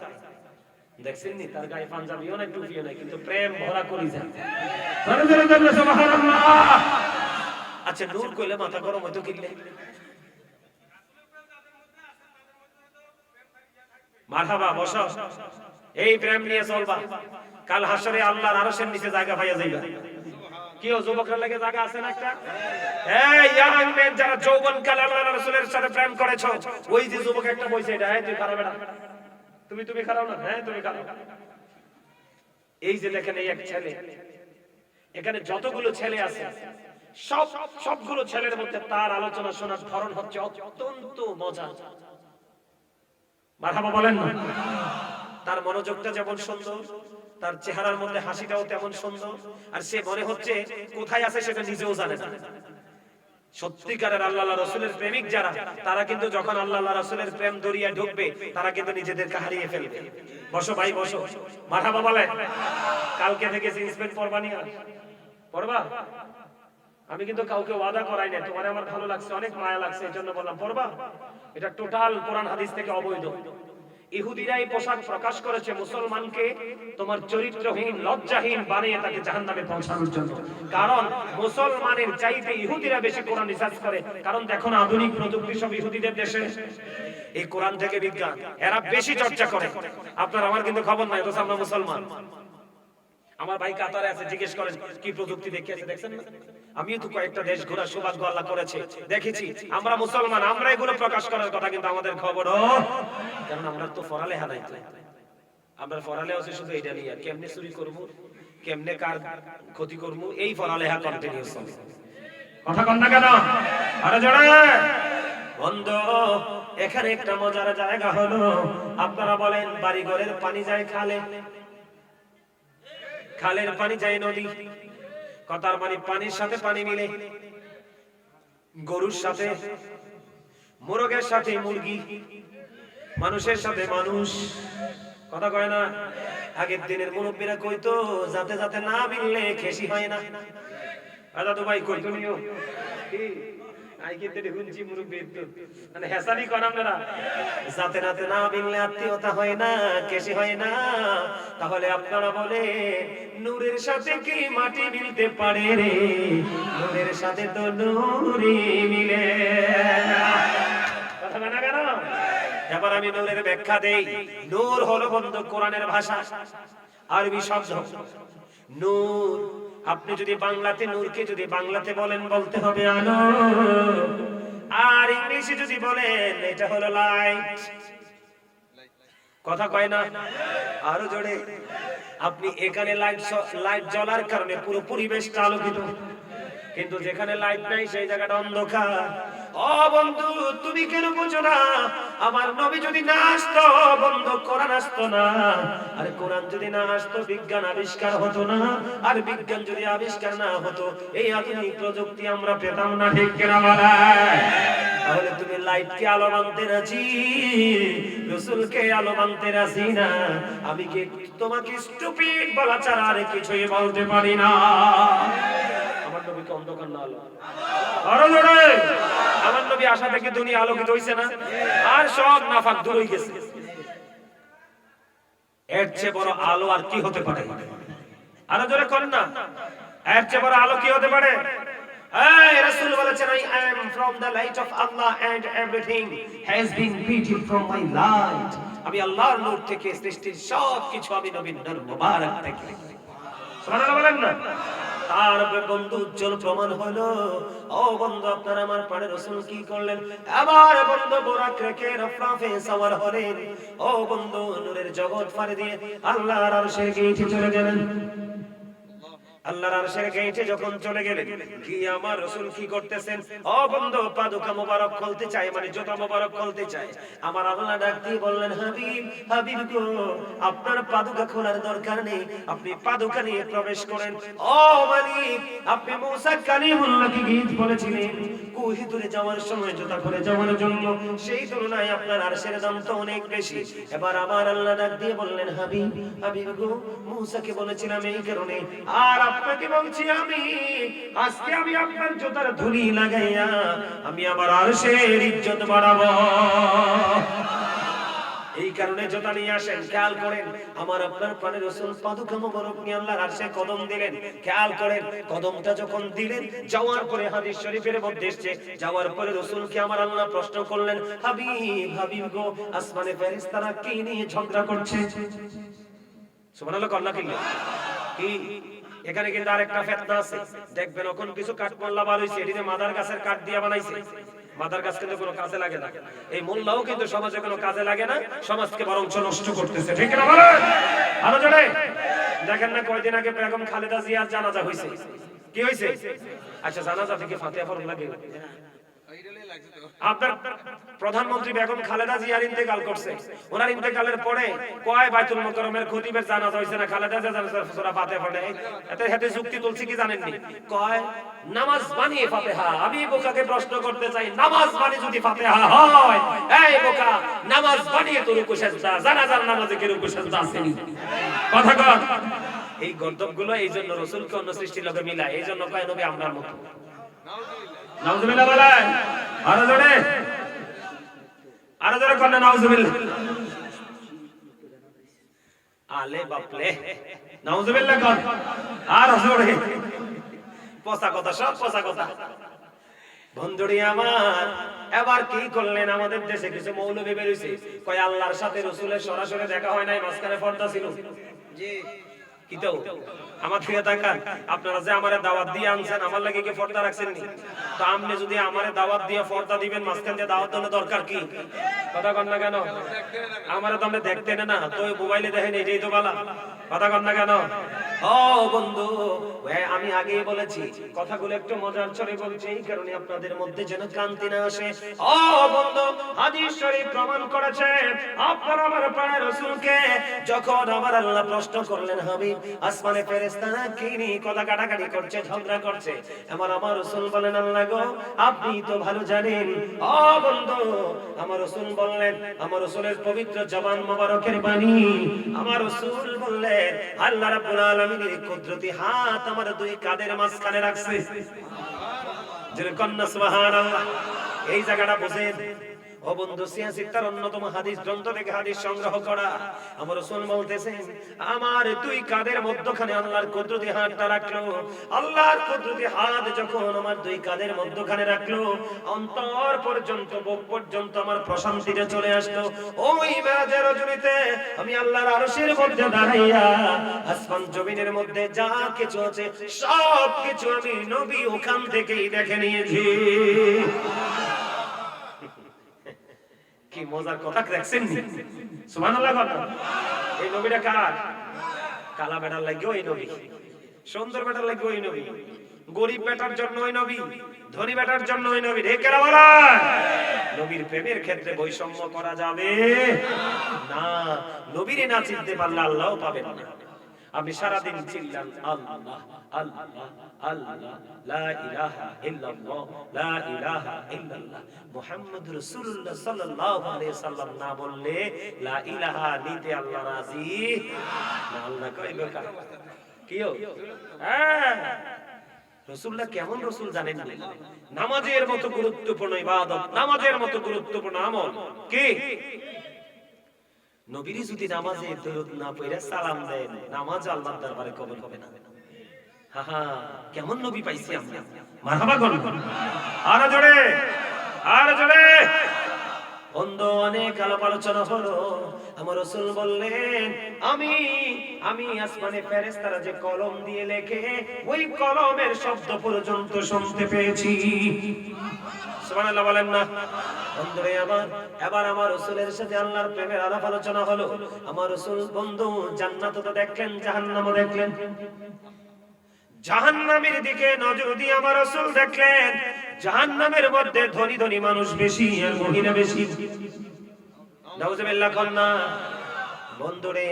A: দেখছেন নি তার গায়ে পাঞ্জাবিও নাই টুপিও নাই, কিন্তু প্রেম ভরা করি যায়। আচ্ছা নূর কইলে মাথা গরম হয়তো কিনলে মারহাবা, বসো। এই প্রেম নিয়ে চলবা, কাল হাসরে আল্লাহর আরশের নিচে জায়গা পাইয়া যাইবা। কি ও যুবকরা লাগে জায়গা আছে না একটা? এই ইয়াং মেন যারা যৌবন কালে আল্লাহর রাসূলের সাথে প্রেম করেছো, ওই যে যুবক একটা বইছে, এটা তুই খারাপ বেটা, তুমি খারাপ না? হ্যাঁ তুমি খারাপ। এই যে দেখেন এই এক ছেলে, এখানে যতগুলো ছেলে আছে সবগুলো ছেলের মধ্যে তার আলোচনা শোনার ধরন হচ্ছে অত্যন্ত মজা। মারহাবা বলেন না? তার মনোযোগটা যেমন সুন্দর, তার চেহারার মধ্যে হাসিটাও তেমন সুন্দর, আর সে মনে হচ্ছে কোথায় আছে সেটা নিজেও জানে না। সত্যিকারের আল্লাহ রাসূলের প্রেমিক যারা, তারা কিন্তু যখন আল্লাহ রাসূলের প্রেম দরিয়া ঢুকবে, তারা কিন্তু নিজেদেরকে হারিয়ে ফেলবে। বসো ভাই বসো, মারহাবা বলেন। কালকে থেকে জিন্স প্যান্ট পরবা নি? পরবা? আমি কিন্তু কাউকে ওয়াদা করাই না, তোমারে আমার ভালো লাগছে, অনেক মায়া লাগছে, এজন্য বললাম পরবা। এটা টোটাল কোরআন হাদিস থেকে অবৈধ। ইহুদিরা এই পোশাক প্রকাশ করেছে মুসলমানকে তোমার চরিত্রহীন, লজ্জাহীন বানিয়ে তাকে জাহান্নামে পৌঁছানোর জন্য। কারণ মুসলমানের চাইতে ইহুদিরা বেশি কোরআন রিসার্চ করে। কারণ দেখো না, আধুনিক প্রযুক্তি সব ইহুদিদের দেশে, এই কোরআন থেকে বিজ্ঞান এরা বেশি চর্চা করে। আপনার আমার কিন্তু খবর নাই, তো আমরা মুসলমান। আমার ভাই কাতারে আছে, জিজ্ঞেস করেন কি প্রযুক্তি দেখিয়েছে, দেখছেন না? আমিও তো কয়েকটা দেশ ঘোরার সৌভাগ্য আল্লাহ করেছে, দেখেছি। আমরা মুসলমান, আমরা এগুলো প্রকাশ করার কথা, কিন্তু আমাদের খবরও, কারণ আমরা তো পড়ালেখা নাই। আমরা পড়ালেখা আছে শুধু এটা নিয়ে, কেমনে চুরি করব, কেমনে কার ক্ষতি করব, এই পড়ালেখা কন্টিনিউ চলে। কথা কন না কেন? আরে জোরে বন্ধু, এখানে একটা মজার জায়গা হলো, আপনারা বলেন বাড়ি ঘরের পানি যায় খালে, খালের পানি যায় নদী, কথার মানে পানির সাথে পানি মিলে, গরুর সাথে মুরগের সাথে মুরগি, মানুষের সাথে মানুষ, কথা কয় না? আগের দিনের মুরব্বীরা কইতো যাতে যাতে না মিললে খেসি হয় না। দাদু ভাই কইতো নিও কি তাহলে আপনারা বলে নূরের সাথে কি মাটি মিলতে পারে রে? নূরের সাথে তো নূরই মিলে। কথা না কেন? এবার আমি নূরের ব্যাখ্যা দেই। নূর হলো বন্ধু কোরআনের ভাষা, আরবি শব্দ নূর। আপনি যদি বাংলাতে নূরকে যদি বাংলাতে বলেন, বলতে হবে আলো, আর ইংলিশে যদি বলেন এটা হলো লাইট। কথা কয় না? আরো জোরে। আপনি এখানে লাইট জ্বলার কারণে পুরো পরিবেশটা আলোকিত, কিন্তু যেখানে লাইট নাই সেই জায়গাটা অন্ধকার। ও বন্ধু, তুমি কেন বুঝো না? আমার নবী যদি না আসতো বন্ধু, কোরআন আসতো না। আর কোরআন যদি না আসতো বিজ্ঞান আবিষ্কার হতো না। আর বিজ্ঞান যদি আবিষ্কার না হতো, এই আধুনিক প্রযুক্তি আমরা পেতাম না। ঠিক কিনা বলা? তাহলে তুমি লাইটকে আলো মানতে রাজি, রাসূলকে আলো মানতে রাজি না। আমি কি তোমাকে স্টুপিড বলা ছাড়া আর কিছুই বলতে পারি না। আমার নবীকে অন্ধকার না আলো, আরো জোরে। আমার নবী আশা থেকে দুনিয়া আলোকিত হইছে না, আর সব নাফাক দূর হয়ে গেছে। এর চেয়ে বড় আলো আর কি হতে পারে? আরো জোরে করেন না, এর চেয়ে বড় আলো কি হতে পারে? এই রাসূল বলেছেন, I am from the light of Allah and everything has been created from my light। আমি আল্লাহর নূর থেকে, সৃষ্টির সব কিছু আমি নবীর নূর মুবারক থেকে। সুবহানাল্লাহ বলেন না? তার বন্ধু উজ্জ্বল প্রমাণ হলো। ও বন্ধু, আপনারা আমার পাড়ে রাসূল কি করলেন? আবার বন্ধু বোরাক রেখে রফরাফে সাওয়ার হলেন। ও বন্ধু, নূরের জগৎ পাড়ি দিয়ে আল্লাহর আরশের গেটে চলে গেলেন। আল্লাহর আরশের গেটে যখন চলে গেলেন, কি আমার রাসূল কি করতেছেন? ও বন্ধু, পাদুকা মোবারক খুলতে চাই, মানে জুতা মোবারক খুলতে চাই। আমার আল্লাহ ডাক দিয়ে বললেন, হাবিব, হাবিব গো, আপনার পাদুকা খোলার দরকার নেই, আপনি পাদুকা নিয়ে প্রবেশ করেন। ও মালিক, আপনি মুসা কালিমুল্লাহকে গীত বলেছিলেন কুহিতুরে যাওয়ার সময় জুতা খুলে যাওয়ার জন্য, সেই তুলনায় আপনার আরশের দাম তো অনেক বেশি। এবার আমার আল্লাহ ডাক দিয়ে বললেন, হাবিব, হাবিব গো, মুসাকে বলেছিলাম এই কারণে, আর আপনাকে বলছি আমি, আজকে আমি আপনার জুতার ধুলি লাগাইয়া আমি আমার আরশের ইজ্জত বাড়াবো। এই কারণে জুতা নিয়ে আসেন। খেয়াল করেন, আমার আপনার প্রাণের রাসূল পাদুকা মোবারক নিয়ে আল্লাহর আরশে কদম দিলেন। খেয়াল করেন, কদমটা যখন দিলেন, যাওয়ার পরে হাদিস শরীফের মধ্যে এসেছে, যাওয়ার পরে রাসূলকে আমার আল্লাহ প্রশ্ন করলেন, হাবিব, হাবিব গো, আসমানে ফেরেশতারা কি নিয়ে ঝগড়া করছে? সুবহানাল্লাহ, আল্লাহ কি? এখানে কিন্তু আরেকটা ফিতনা আছে, দেখবেন এখন কিছু কাঠ মোল্লা বার হইছে, এটিতে মাদার গাছের কাঠ দিয়ে বানাইছে। মাদার গাছ কিন্তু কোনো কাজে লাগে না। এই মোল্লাও কিন্তু সমাজে কোনো কাজে লাগে না, সমাজকে বরঞ্চ নষ্ট করতেছে। ঠিক না বলেন? আরো জোরে। দেখেন না, কয়দিন আগে বেগম খালেদা জিয়ার জানাজা হইছে। কি হইছে? আচ্ছা, জানাজা থেকে ফাতিহা পড়া লাগে? আপনার প্রধানমন্ত্রী বেগম খালেদা জিয়ার ইন্তেকাল করছে, ওনার ইন্তেকালের পরে কয় বাইতুল মুকাররমের খতিবের জানাজা হইছে না, খালেদা জিয়া সূরা ফাতিহা পড়ে, এতে হাতে যুক্তি তুলছি কি জানেননি? কয় নামাজ বানিয়ে ফাতিহা। আমি বোকাকে প্রশ্ন করতে চাই, নামাজ বানিয়ে যদি ফাতিহা হয়, এই বোকা, নামাজ বানিয়ে তো রুকু সিজদা, জানাজার নামাজে কি রুকু সিজদা আসেনি? কথা কর। এই গর্দবগুলো এই জন্য রাসূলকে অন্য সৃষ্টির লগে মিলায়, এই জন্য কয় নবী আমরার মতো। নাউজুবিল্লাহ বলেন, আরো জোরে, আরো জোরে করেন নাউজুবিল্লাহ। আলে বাপলে, নাউজুবিল্লাহ কর, আর জোরে। পচা কথা, সব পচা কথা। বন্ধুরি আমার, এবার কি করলেন? আমাদের দেশে কিছু মৌলবী বের হইছে, কয় আল্লাহর সাথে রাসূলের সরাসরি দেখা হয় নাই, মাঝখানে পর্দা ছিল। জি কি তো আমার ফিরে তাকান, আপনারা যে আমারে দাওয়াত দিয়ে আনছেন, আমার লাগি কি পর্দা রাখছেন নি? তো আপনি যদি আমারে দাওয়াত দিয়ে পর্দা দিবেন, মাঝখান দিয়ে দাওয়াত দেওয়ার দরকার কি? কথা কন না কেন? আমারে তো আপনি দেখতেন না, তো মোবাইলে দেখেন, এটাই তো বলা। কথা কন না কেন? ও বন্ধু, আমি আগেই বলেছি, কথাগুলো একটু মজার ছলে বলছি, এই কারণে আপনাদের মধ্যে যেন ক্লান্তি না আসে। ও বন্ধু, হাদিস শরীফ প্রমাণ করেছে, আপনার আমার প্রাণের রাসূলকে যখন আমার আল্লাহ প্রশ্ন করলেন, হাবিব, আসমানে ফেরেশতারা কি নিয়ে কথা কাটাকাটি করছে, ঝগড়া করছে, আমার রাসূল বলেন, আল্লাহ গো, আপনি তো ভালো জানেন। ও বন্ধু, আমার রাসূল বললেন, আমার রাসূলের পবিত্র জবান মোবারকের বাণী, আমার রাসূল বললেন, আল্লাহ রাব্বুল আলামিনের কুদরতি হাত আমার দুই কাঁধের মাঝখানে রাখছে। যেরকম না সুবহানাল্লাহ। এই জায়গাটা বুঝেন। ও বন্ধু, সিয়াসিত্তার অন্যতম হাদিস গ্রন্থ থেকে হাদিস সংগ্রহ করা, আমার রাসূল বলতেছেন, আমার দুই কাঁধের মধ্যখানে আল্লাহর কুদরতি হাতটা রাখলো। আল্লাহর কুদরতি হাত যখন আমার দুই কাঁধের মধ্যখানে রাখলো, অন্তর পর্যন্ত, বুক পর্যন্ত আমার প্রশান্তিতে চলে আসলো। ওই মেরাজের রজনীতে আমি আল্লাহর আরশের মধ্যে দাঁড়াইয়া আসমান জমিনের মধ্যে যা কিছু আছে সব কিছু আমি নবী ওখান থেকেই দেখে নিয়েছি। কি মজার কথা দেখছেন? সুবহানাল্লাহ। এই নবীটা কার? কালা বেটার লাগেও এই নবী, সুন্দর বেটার লাগেও এই নবী, গরিব বেটার জন্য ওই নবী, ধনী বেটার জন্য ওই নবী। হে কেরা বলা, নবীর প্রেমের ক্ষেত্রে বৈষম্য করা যাবে না। নবীরে না চিনতে পারলে আল্লাহও পাবেন না। আপনি সারাদিন চিল্লান আল্লাহ আল্লাহ আল্লাহ, লা ইলাহা ইল্লাল্লাহ, লা ইলাহা ইল্লাল্লাহ, মুহাম্মাদুর রাসূলুল্লাহ সাল্লাল্লাহু আলাইহি সাল্লাম না বললে লা ইলাহা নিতে আল্লাহ রাজি না। আল্লাহ কইবে কার কিও? হ্যাঁ, রাসূলুল্লাহ কেমন রাসূল জানেন না? নামাজের মতো গুরুত্বপূর্ণ ইবাদত, নামাজের মতো গুরুত্বপূর্ণ আমল কি? নবীর যদি নামাজে দরুদ না পড়ে সালাম দেন, নামাজ আল্লাহর দরবারে কবুল হবে না। হা হা, কেমন নবী পাইছি আমরা, মারহাবা বলুন আর জোরে, আর জোরে। বন্ধু, অনেক আলাপ আলোচনা হলো, আমার রাসূল বললেন, আমি আসমানে ফেরেশতারা যে কলম দিয়ে লেখে, ওই কলমের শব্দ পর্যন্ত শুনতে পেয়েছি। সুবহানাল্লাহ বলেন না? বন্ধুরে আমার, এবার আমার রাসূলের সাথে আল্লাহর প্রেমের আলাপ আলোচনা হলো। আমার রাসূল বন্ধু জান্নাত তো দেখলেন, জাহান্নামও দেখলেন। জাহান্নামের দিকে নজর দিয়ে আমার রাসূল দেখলেন, জাহান্নামের মধ্যে ধনী ধনী মানুষ বেশি আর মহিলা বেশি। নাউজুবিল্লাহ কন্না। বন্ধুরে,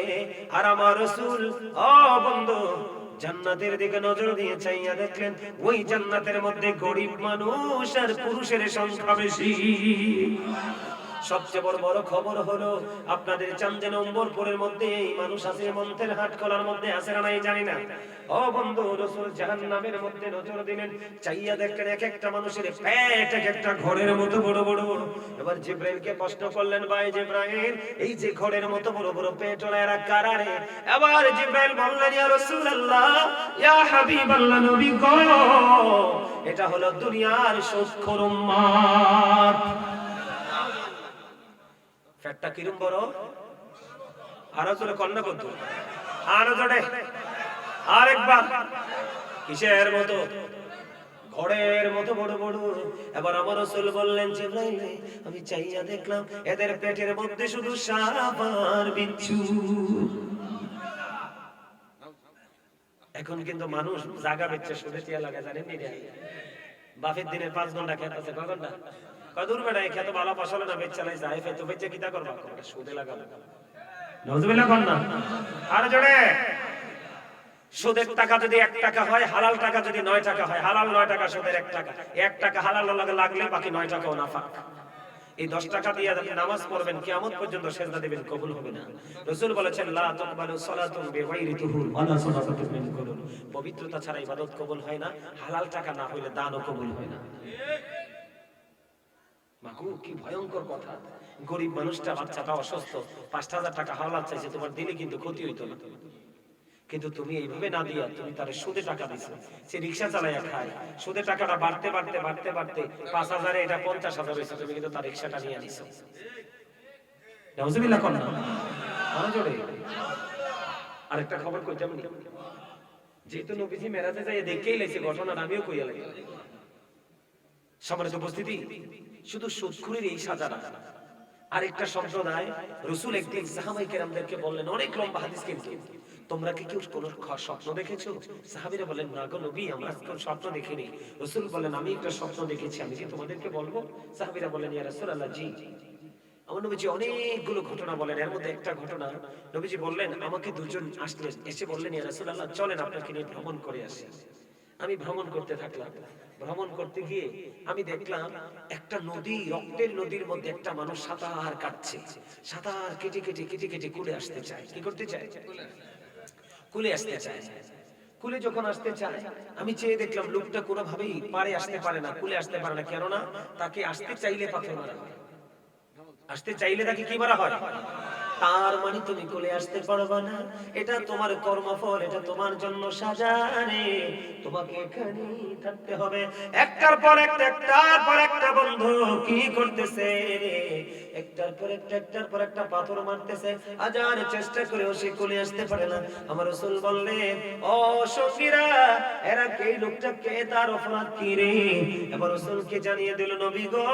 A: আর আমার রাসূল, ও বন্ধু, জান্নাতের দিকে নজর দিয়ে চাইয়া দেখলেন, ওই জান্নাতের মধ্যে গরিব মানুষ আর পুরুষের সংখ্যা বেশি। সবচেয়ে বড় খবর হলো, আপনাদের চান্দে নম্বরপুরের মধ্যে এই মানুষ আছে, মন্থের হাট খোলার মধ্যে আছে না নাই জানি না। ও বন্ধু, রাসূল জাহান্নামের মধ্যে নজর দিলেন, চাইয়া দেখলেন এক একটা মানুষের পেট এক একটা ঘরের মতো বড় বড়। এবার জিবরাইলকে প্রশ্ন করলেন, ভাই জিবরাইল, এই যে ঘরের মতো বড় বড় পেট ওরা এরা কারা রে? এবার জিবরাইল বললেন, ইয়া রাসূলুল্লাহ, ইয়া হাবিবাল্লাহ, নবী গো, এটা হলো দুনিয়ার সুদখোর উম্মত। পেটটা কিরম বড়? আরো জোরে কন্যা কত? আরো জোরে, আরেকবার। কিসের মতো? ঘরের মতো বড় বড়। এবার আমার রাসূল বললেন, জিবরাইল, আমি চাইয়া দেখলাম এদের পেটের মধ্যে শুধু সাপ আর বিচ্ছু। এখন কিন্তু মানুষ জায়গা বেচে শুধু টিয়া লাগা, জানেন নি? বাফের দিনের 5 ঘন্টা খেত আছে, কয় ঘন্টা? কয় দূর বেটা, এই খেত ভালো ফসল না, বেচ চালাই যায় ফেতো বেচে কিতা করবা, সুদে লাগাবো। নাউজুবিল্লাহ কোন না, আর জোরে। সুদের টাকা যদি 1 টাকা হয়, হালাল টাকা যদি 9 টাকা হয়, হালাল 9 টাকা, সুদের 1 টাকা, 1 টাকা হালাল লাগলে বাকি 9 টাকাও নাফাক। এই 10 টাকা দিয়ে আপনি নামাজ পড়বেন, কিয়ামত পর্যন্ত সিজদা দিবেন, কবুল হবে না। রাসূল বলেছেন লা তুকবালু সালাতুন বিগাইরি তুহুর ওয়ালা সাদাকাতুন মিন কুলুন, পবিত্রতা ছাড়া ইবাদত কবুল হয় না, হালাল টাকা না হইলে দানও কবুল হয় না। মাগো কি ভয়ঙ্কর কথা। গরিব মানুষটা, বাচ্চাটা অসুস্থ, 5000 টাকা হালাল চাইছে, তোমার দিলে কিন্তু ক্ষতি হইতো না, কিন্তু তুমি এইভাবে না দিয়া তুমি তার সুদে টাকা দিছো, সে রিকশা চালায়া খায়, সুদে টাকাটা বাড়তে বাড়তে বাড়তে বাড়তে 5000 এটা 50000 হইছে, তুমি কিন্তু তার রিকশাটা নিয়ে নিছো। নাউজুবিল্লাহ কোন না, আরো জোরে। আরেকটা খবর কইতাম নি, যেহেতু নবীজি মেরাজে যায় দেখেই লাইছে ঘটনাটা, আমিও কইয়া লাগি। সম্মানিত উপস্থিতি, শুধু সুদখুরির এই সাজা না। আরেকটা সম্প্রদায়, রাসূল একদিন সাহাবায়ে কেরামদেরকে বললেন, অনেক লম্বা হাদিস, কিন্তু তোমরা কি কেউ কোন স্বপ্ন দেখেছো? সাহাবীরা বলেন, না গো নবী, আমরা কোন স্বপ্ন দেখিনি। রাসূল বলেন, আমি একটা স্বপ্ন দেখেছি, আমি কি তোমাদেরকে বলবো? সাহাবীরা বলেন, ইয়া রাসূলুল্লাহ, জি। আমার নবীজি অনেকগুলো ঘটনা বলেন, এর মধ্যে একটা ঘটনা নবীজি বললেন, আমাকে দুজন আসলেন, এসে বললেন, ইয়া রাসূলুল্লাহ, চলেন আপনাকে নিয়ে ভ্রমণ করে আসি। আমি ভ্রমণ করতে থাকলাম। ভ্রমণ করতে গিয়ে আমি দেখলাম একটা নদী, রক্তের নদীর মধ্যে একটা মানুষ সাঁতার কাটছে। সাঁতার কেটে কেটে কেটে কেটে কুলে আসতে চায়। কি করতে চায়? কুলে আসতে চায়। কুলে যখন আসতে চায়, আমি চেয়ে দেখলাম লোকটা কোনোভাবেই পারে আসতে পারে না, কুলে আসতে পারে না। কেননা তাকে আসতে চাইলে পাথর মারা হয়, আসতে চাইলে তাকে কি মারা হয়? তার মানে তুমি কোলে আসতে পারবে না, এটা তোমার কর্মফল, এটা তোমার জন্য সাজা রে, তোমাকে এখানেই থাকতে হবে। একটার পর একটা, একটার পর একটা বন্ধু কি করতেছে রে, একটার পর একটা, একটার পর একটা পাথর মারতেছে, হাজার চেষ্টা করেও সে কোলে আসতে পারে না। আমার রাসূল বললেন, ও সঙ্গীরা, এরা কে, লোকটা কে, তার অপরাধ কি রে? এবার রাসূলকে জানিয়ে দিল, নবী গো,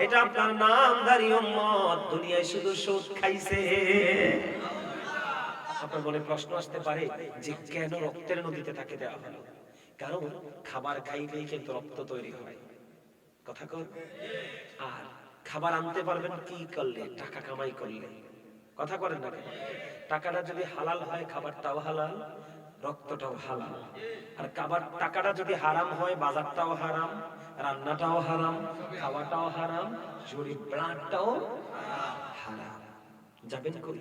A: এটা আপনার নামধারী উম্মত, দুনিয়ায় শুধু সুদ খাইছে। আপনার মনে প্রশ্ন আসতে পারে যে কেন রক্তের নদীতে তাকে দেওয়া হলো? কারণ খাবার খাইলেই কিন্তু রক্ত তৈরি হয়, কথা কর। আর খাবার আনতে পারবেন কি করলে? টাকা কামাই করলে, কথা করেন না? টাকাটা যদি হালাল হয়, খাবারটাও হালাল, রক্তটাও হালাল। আর খাবার টাকাটা যদি হারাম হয়, বাজারটাও হারাম, রান্নাটাও হারাম, খাওয়াটাও হারাম, শরীর ব্লাডটাও হারাম। যাবেন কই?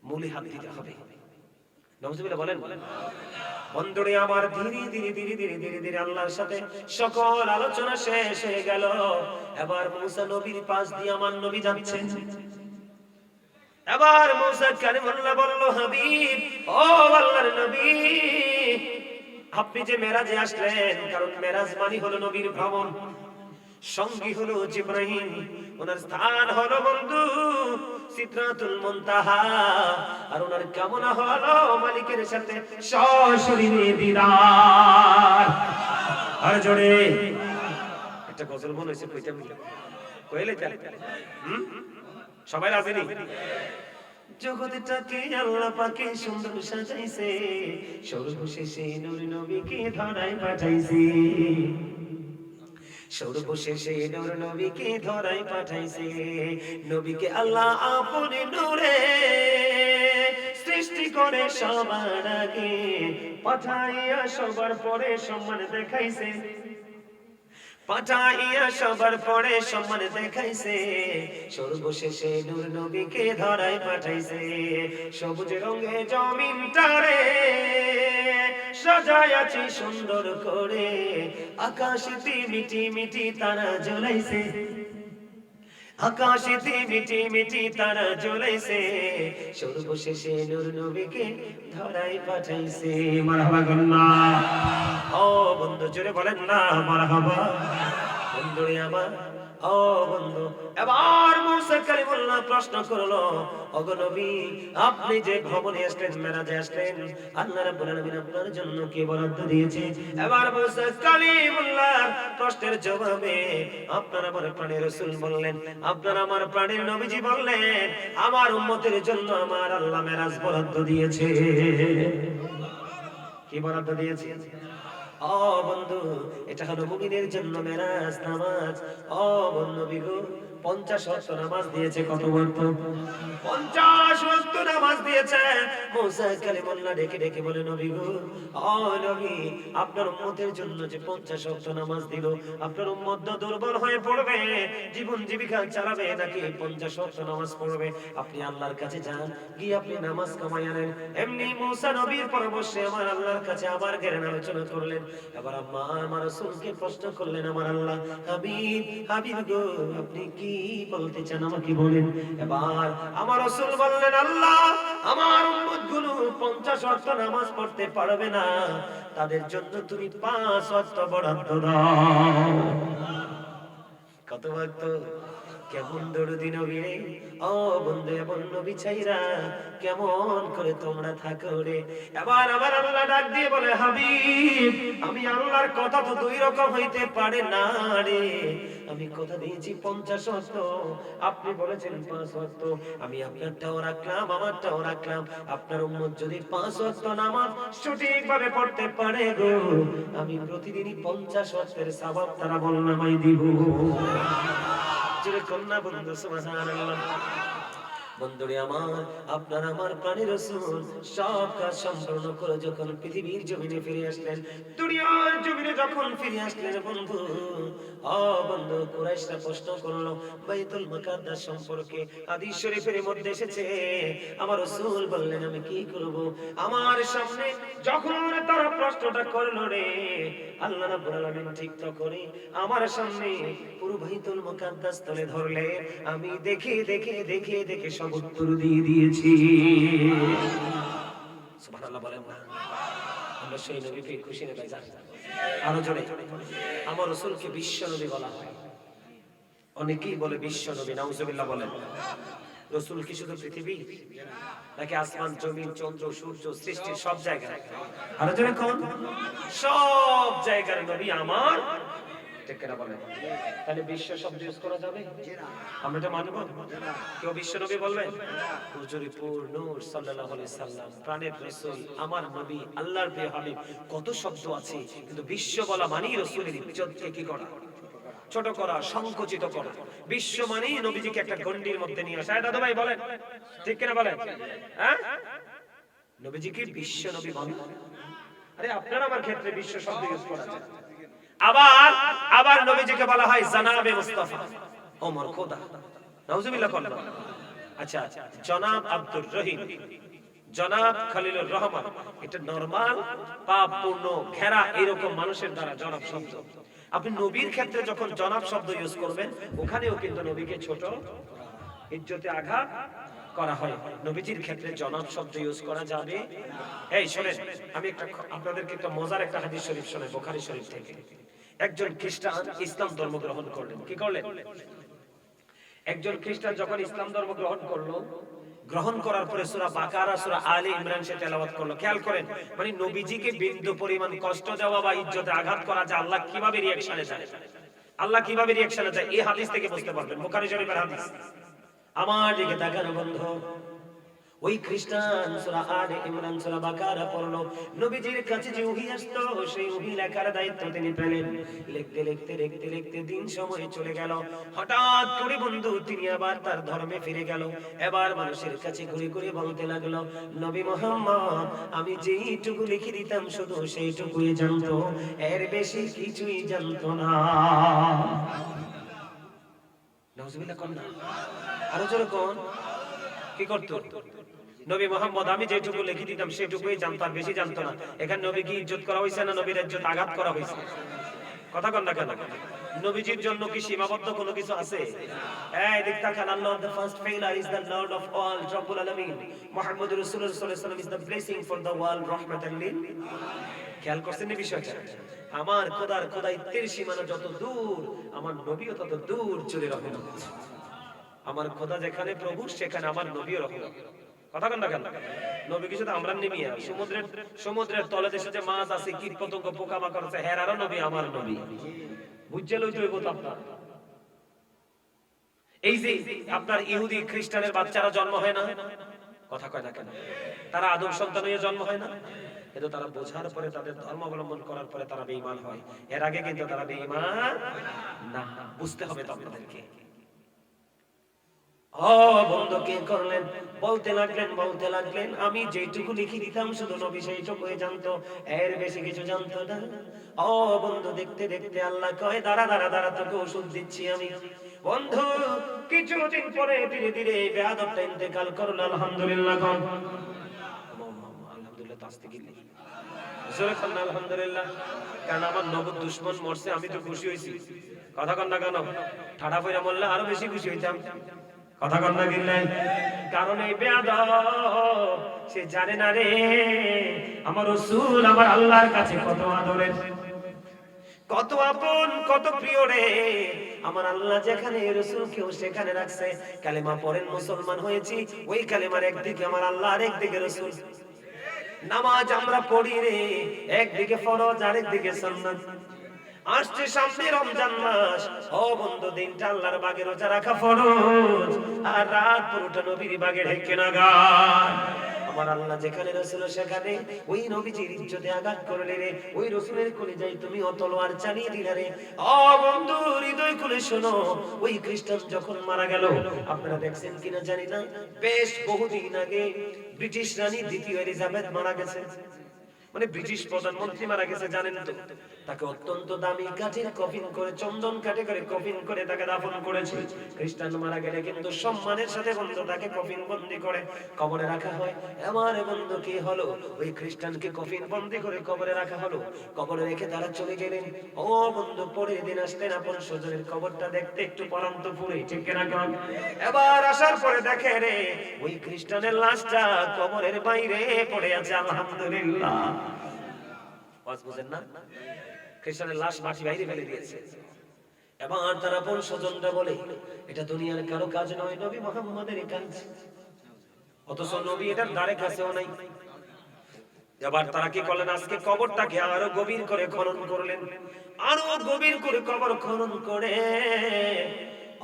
A: মূলে হাত দিতে হবে। নাউজুবিল্লাহ বলেন। বন্ধুরে আমার, ধীরে ধীরে ধীরে ধীরে ধীরে ধীরে আল্লাহর সাথে সকল আলোচনা শেষ হয়ে গেল। এবার মুসা নবীর পাশ দিয়ে আমার নবী যাচ্ছেন। এবার মুসা কালিমুল্লাহ বলল, হাবিব, ও আল্লাহর নবী, আপনি যে মেরাজে আসলেন, কারণ মেরাজ মানে হলো নবীর ভ্রমণ, সঙ্গী হলো জিবরাইল, ওনার স্থান হলো বন্ধু সিদরাতুল মুনতাহা, আর ওনার কামনা হলো মালিকের সাথে সশরীরে দিদার। আর জোরে একটা গজল মনে হইছে, কইতে মিলে কইলে চলে। সবাই রাজি নি? জগৎটাকে আল্লাহ পাকে সুন্দর সাজাইছে, সর্বশেষে নূর নবীকে ধরায় পাঠাইছে, সর্বশেষে নূর নবীকে ধরায় পাঠাইছে। নবীকে আল্লাহ আপনি নূরে সৃষ্টি করে সবার আগে, পাঠাইয়া সবার পরে সম্মান দেখাইছে, পাঠাইয়া সবার পরে সম্মান দেখাইছে, সর্বশেষে নূর নবীকে ধরায় পাঠাইছে। সবুজ রঙে জমিনটারে সাজায় আছে সুন্দর করে, আকাশেতে মিটি মিটি তারা জ্বলাইছে, আকাশেতে মিটি মিটি তারা জ্বলাইছে, সর্বশেষে নূর নবীকে ধরায় পাঠাইছে। মারহাবা গন্না। ও বন্ধু জোরে বলেন না মারহাবা। বন্ধুরে আমার, ও বন্ধু, এবার মুসা কালিমুল্লাহ প্রশ্ন করলো, ওগো নবী, আপনি যে ভ্রমণে আসলেন, মেরাজে আসলেন, আল্লাহ রাব্বুল আলামিন আপনার জন্য কি বরাদ্দ দিয়েছে? এবার মুসা কালিমুল্লাহ প্রশ্নের জবাবে আপনার আমার প্রাণের রাসূল বললেন, আপনার আমার প্রাণের নবীজি বললেন, আমার উম্মতের জন্য আমার আল্লাহ মেরাজ বরাদ্দ দিয়েছে। কি বরাদ্দ দিয়েছে? ও বন্ধু, এটা হলো মুমিনের জন্য মেরাজ নামাজ। ও বন্ধু বিগো 50 ওয়াক্ত নামাজ দিয়েছে। কত ওয়াক্ত? 50 ওয়াক্ত নামাজ দিয়েছে। মুসা কালিমুল্লাহ ডেকে ডেকে বলে, নবী গো, ও নবী, আপনার উম্মতের জন্য যে 50 ওয়াক্ত নামাজ দিল, আপনার উম্মত দুর্বল হয়ে পড়বে, জীবন জীবিকা চালাবে নাকি 50 ওয়াক্ত নামাজ পড়বে? আপনি আল্লাহর কাছে যান, গিয়ে আপনি নামাজ কামাই আনেন। এমনি মুসা নবীর পরামর্শে আমার আল্লাহর কাছে আবার জ্ঞান আলোচনা করলেন। এবার আমার রাসূলকে প্রশ্ন করলেন, আমার আল্লাহ, হাবিব, হাবিব গো, আপনি কি বলতে চান আমাকে বলেন। এবার আমার রাসূল বললেন, আল্লাহ, আমার উম্মতগুলো 50 ওয়াক্ত নামাজ পড়তে পারবে না, তাদের জন্য তুমি 5 ওয়াক্ত বরাদ্দ দাও। কত ওয়াক্ত? কেমন দরদি নবী রে! ও বন্ধু, এমন নবী চাইরা কেমন করে তোমরা থাকো রে? এবার আবার আল্লাহ ডাক দিয়ে বলে, হাবিব, আমি আল্লাহর কথা তো দুই রকম হইতে পারে না রে। আমি কথা দিয়েছি 50 ওয়াক্ত, আপনি বলেছেন 5 ওয়াক্ত। আমি আপনারটাও রাখলাম, আমারটাও রাখলাম। আপনার উম্মত যদি 5 ওয়াক্ত নামাজ সঠিকভাবে পড়তে পারে গো, আমি প্রতিদিনই 50 ওয়াক্তের সওয়াব তারা বলনামাই দিব। জোরে কন্যা বন্ধু সুবহানাল্লাহ। বন্ধুরে আমার, আপনার আমার প্রাণের রাসূল সব কাজ সম্পূর্ণ করে যখন পৃথিবীর জমিনে ফিরে আসলেন, দুনিয়ার জমিনে যখন ফিরে আসলেন বন্ধু, ও বন্ধু, কুরাইশরা প্রশ্ন করলো বাইতুল মুকাদ্দাস সম্পর্কে। হাদিস শরীফের মধ্যে এসেছে, আমার রাসূল বললেন, আমি কি করব? আমার সামনে যখন তারা প্রশ্নটা করলো রে, আল্লাহ রাব্বুল আলামিন ঠিক তখনই আমার সামনে পুরো বাইতুল মুকাদ্দাস তুলে ধরলে, আমি দেখে দেখে দেখে দেখে সব উত্তর দিয়ে দিয়েছি। সুবহানাল্লাহ বলেন না? আমরা সেই নবীকে খুশি রে ভাইজান। আরো জোরে। আমার রাসূলকে বিশ্ব নবী বলা হয়। অনেকেই বলে বিশ্ব নবী, নাউজুবিল্লাহ বলেন। রাসূল কি শুধু পৃথিবী নাকি আসমান, জমিন, চন্দ্র, সূর্য, সৃষ্টির সব জায়গায়? আরো জোরে কোন? সব জায়গার নবী আমার। ঠিক কিনা বলেন? তাহলে বিশ্ব শব্দ ইউজ করা যাবে? আমরা এটা মানব? কেউ বিশ্ব নবী বলবে? হুজুরিপুর নূর সাল্লাল্লাহু আলাইহি সাল্লাম, প্রাণের রাসূল, আমার নবী, আল্লাহর প্রিয় হাবিব, কত শব্দ আছে, কিন্তু বিশ্ব বলা মানেই রাসূলের ইজ্জতকে কি করা? ছোট করা, সংকুচিত করা। বিশ্ব মানেই নবীজিকে একটা গণ্ডির মধ্যে নিয়ে আসা। দাদা ভাই বলেন, ঠিক কিনা বলেন? হ্যাঁ, নবীজিকে বিশ্ব নবী বলেন। আরে আপনার আমার ক্ষেত্রে বিশ্ব শব্দ ইউজ করা যায়। আবার আবার নবীজিকে বলা হয় জনাবে মুস্তাফা, ওমর খোদা। নাউজুবিল্লাহ বলেন। আচ্ছা, জনাব আব্দুর রহিম, জনাব খলিলুর রহমান, এটা নরমাল পাপ পূর্ণ ঘেরা এরকম মানুষের দ্বারা জনাব শব্দ। আপনি নবীর ক্ষেত্রে যখন জনাব শব্দ ইউজ করবেন, ওখানেও কিন্তু নবীকে ছোট, ইজ্জতে আঘাত করা হয়। নবীজির ক্ষেত্রে জনাব শব্দ ইউজ করা যাবে? এই শুনেন, আমি আপনাদেরকে একটা মজার একটা হাদিস শরীফ শোনাই, বুখারী শরীফ থেকে। একজন খ্রিস্টান ইসলাম ধর্ম গ্রহণ করলেন। কি করলেন? একজন খ্রিস্টান যখন ইসলাম ধর্ম গ্রহণ করলো, গ্রহণ করার পরে সূরা বাকারা, সূরা আলে ইমরান সে তেলাওয়াত করলো। খেয়াল করেন, মানে নবীজিকে বিন্দু পরিমাণ কষ্ট দেওয়া বা ইজ্জতে আঘাত করা যে আল্লাহ কিভাবে রিঅ্যাকশনে যায়, আল্লাহ কিভাবে রিঅ্যাকশনে যায়, এই হাদিস থেকে বুঝতে পারবেন। বুখারী শরীফের হাদিস। আমার দিকে তাকান বন্ধু। ওই খ্রিস্টান সূরা আলে ইমরান, সূরা বাকারা পড়লো। নবীজির কাছে যে ওহী আসতো, সেই ওহী লেখার দায়িত্ব তিনি পেলেন। লিখতে লিখতে লিখতে লিখতে দিন সময় চলে গেল। হঠাৎ করে বন্ধু তিনি আবার তার ধর্মে ফিরে গেল। এবার মানুষের কাছে ঘুরে ঘুরে বলতে লাগলো, নবী মুহাম্মদ, আমি যেইটুকু লিখে দিতাম শুধু সেইটুকুই জানতো, এর বেশি কিছুই জানতো না। নাউজুবিল্লাহ কোন না? আরো জোরে কোন? কি করতো নবী মুহাম্মদ? আমি যেটুকু লিখে দিতাম সেটুকুই জানতো, আর বেশি জানতো না। এখানে নবী কি ইজ্জত করা হইছে না নবীর ইজ্জত আঘাত করা হইছে? কথা কন না কেন? নবীজির জন্য কি সীমাবদ্ধ কোনো কিছু আছে? এই দিক তাকান, আল্লাহ the first failure is the Lord of all, রব্বুল আলামিন। মুহাম্মদুর রাসূলুল্লাহ সাল্লাল্লাহু আলাইহি ওয়াসাল্লাম is the blessing for the world, রাহমাতাল লিল। খেয়াল করছেন এই বিষয়টা? আমার খোদার খোদাইত্বের সীমানা যত দূর, আমার নবীও তত দূর চলে রহমত। আমার খোদা যেখানে প্রভু, সেখানে আমার নবীও রহমত। কথা কন না কেন? নবী কিছু তো আমরা নেমি, সমুদ্রের তলে দেশে যে মাছ আছে, কীট পতঙ্গ, পোকামাকড় আছে, হেরারও নবী আমার নবী। বুঝছে লইতে হইব তো আপনার। এই যে আপনার ইহুদি খ্রিস্টানের বাচ্চারা জন্ম হয় না, কথা কয় না কেন? তারা আদম সন্তান হয়ে জন্ম হয় না? কিন্তু তারা বোঝার পরে তাদের ধর্ম অবলম্বন করার পরে তারা বেঈমান হয়। এর আগে কিন্তু তারা বেঈমান না। বুঝতে হবে তো আপনাদেরকে। ও বন্ধু কি করলেন? বলতে লাগলেন আমি যেটুকু লিখে দিতাম শুধু নবী সেইটুকুই জানতো, এর বেশি কিছু জানতো না। ও বন্ধু দেখতে দেখতে আল্লাহ কয় দাঁড়া দাঁড়া দাঁড়া, তোকে ওষুধ দিচ্ছি আমি। বন্ধু কিছুদিন পরে ধীরে ধীরে বেয়াদবটা ইন্তেকাল করলো। আলহামদুলিল্লাহ কোন আলহামদুলিল্লাহ তাসদিকিল্লাহ জোরে খান আলহামদুলিল্লাহ। কারণ আমার নবুদ দুশমন মরছে, আমি তো খুশি হইছি। কথা কন না কেন? ঠাডা ফইরা বললে আরো বেশি খুশি হইতাম। কথা কন না কিনলেন? কারণ এই বেয়াদব সে জানে না রে আমার রাসূল আমার আল্লাহর কাছে কত আদরের, কত আপন, কত প্রিয় রে। আমার আল্লাহ যেখানে রাসূলকেও সেখানে রাখছে। কালেমা পড়েন মুসলমান হয়েছি, ওই কালেমার একদিকে আমার আল্লাহ আর একদিকে রাসূল। নামাজ আমরা পড়ি রে, একদিকে ফরজ আর একদিকে সুন্নাত। আসছে সামনে রমজান মাস, ও বন্ধু দিনটা আল্লাহর বাগে রোজা রাখা ফরজ, আর রাত পুরোটা নবীর বাগে ঢেকে নাগান। আমার আল্লাহ যেখানে রাসূল সেখানে ওই নবীজির ইজ্জতে আঘাত করলে রে, ওই রাসূলের কলিজায় তুমি তলোয়ার চালিয়ে দিলে রে। ও বন্ধু হৃদয় খুলে শোনো, ওই খ্রিস্টান যখন মারা গেল, আপনারা দেখছেন কিনা জানি না, বেশ বহুদিন আগে ব্রিটিশ রানী দ্বিতীয় এলিজাবেথ মারা গেছে। মানে ব্রিটিশ প্রধানমন্ত্রী মারা গেছে, জানেন তো? তাকে অত্যন্ত দামি কাঠের কফিন করে, চন্দন কাঠে করে কফিন করে তাকে দাফন করেছে। খ্রিস্টান মারা গেলে কিন্তু সম্মানের সাথে বন্ধু তাকে কফিন বন্দি করে কবরে রাখা হয়। আমার বন্ধু কি হলো, ওই খ্রিস্টানকে কফিন বন্দি করে কবরে রাখা হলো। কবরে রেখে তারা চলে গেলেন। ও বন্ধু পরের দিন আসলেন আপন স্বজনের কবরটা দেখতে, একটু পরন্ত পুরে, ঠিক কিনা কন? এবার আসার পরে দেখে রে ওই খ্রিস্টানের লাশটা কবরের বাইরে পড়ে আছে। আলহামদুলিল্লাহ। বুঝেন না? খ্রিস্টানের লাশ মাটি বাইরে ফেলে দিয়েছে। এবার তারা আপন স্বজনরা বলে এটা দুনিয়ার কারো কাজ নয়, নবী মুহাম্মদের কাজ। অথচ নবী এটার ধারে কাছেও নাই। এবার তারা কি করলেন, আজকে কবরটাকে আরো গভীর করে খনন করলেন। আরো গভীর করে কবর খনন করে,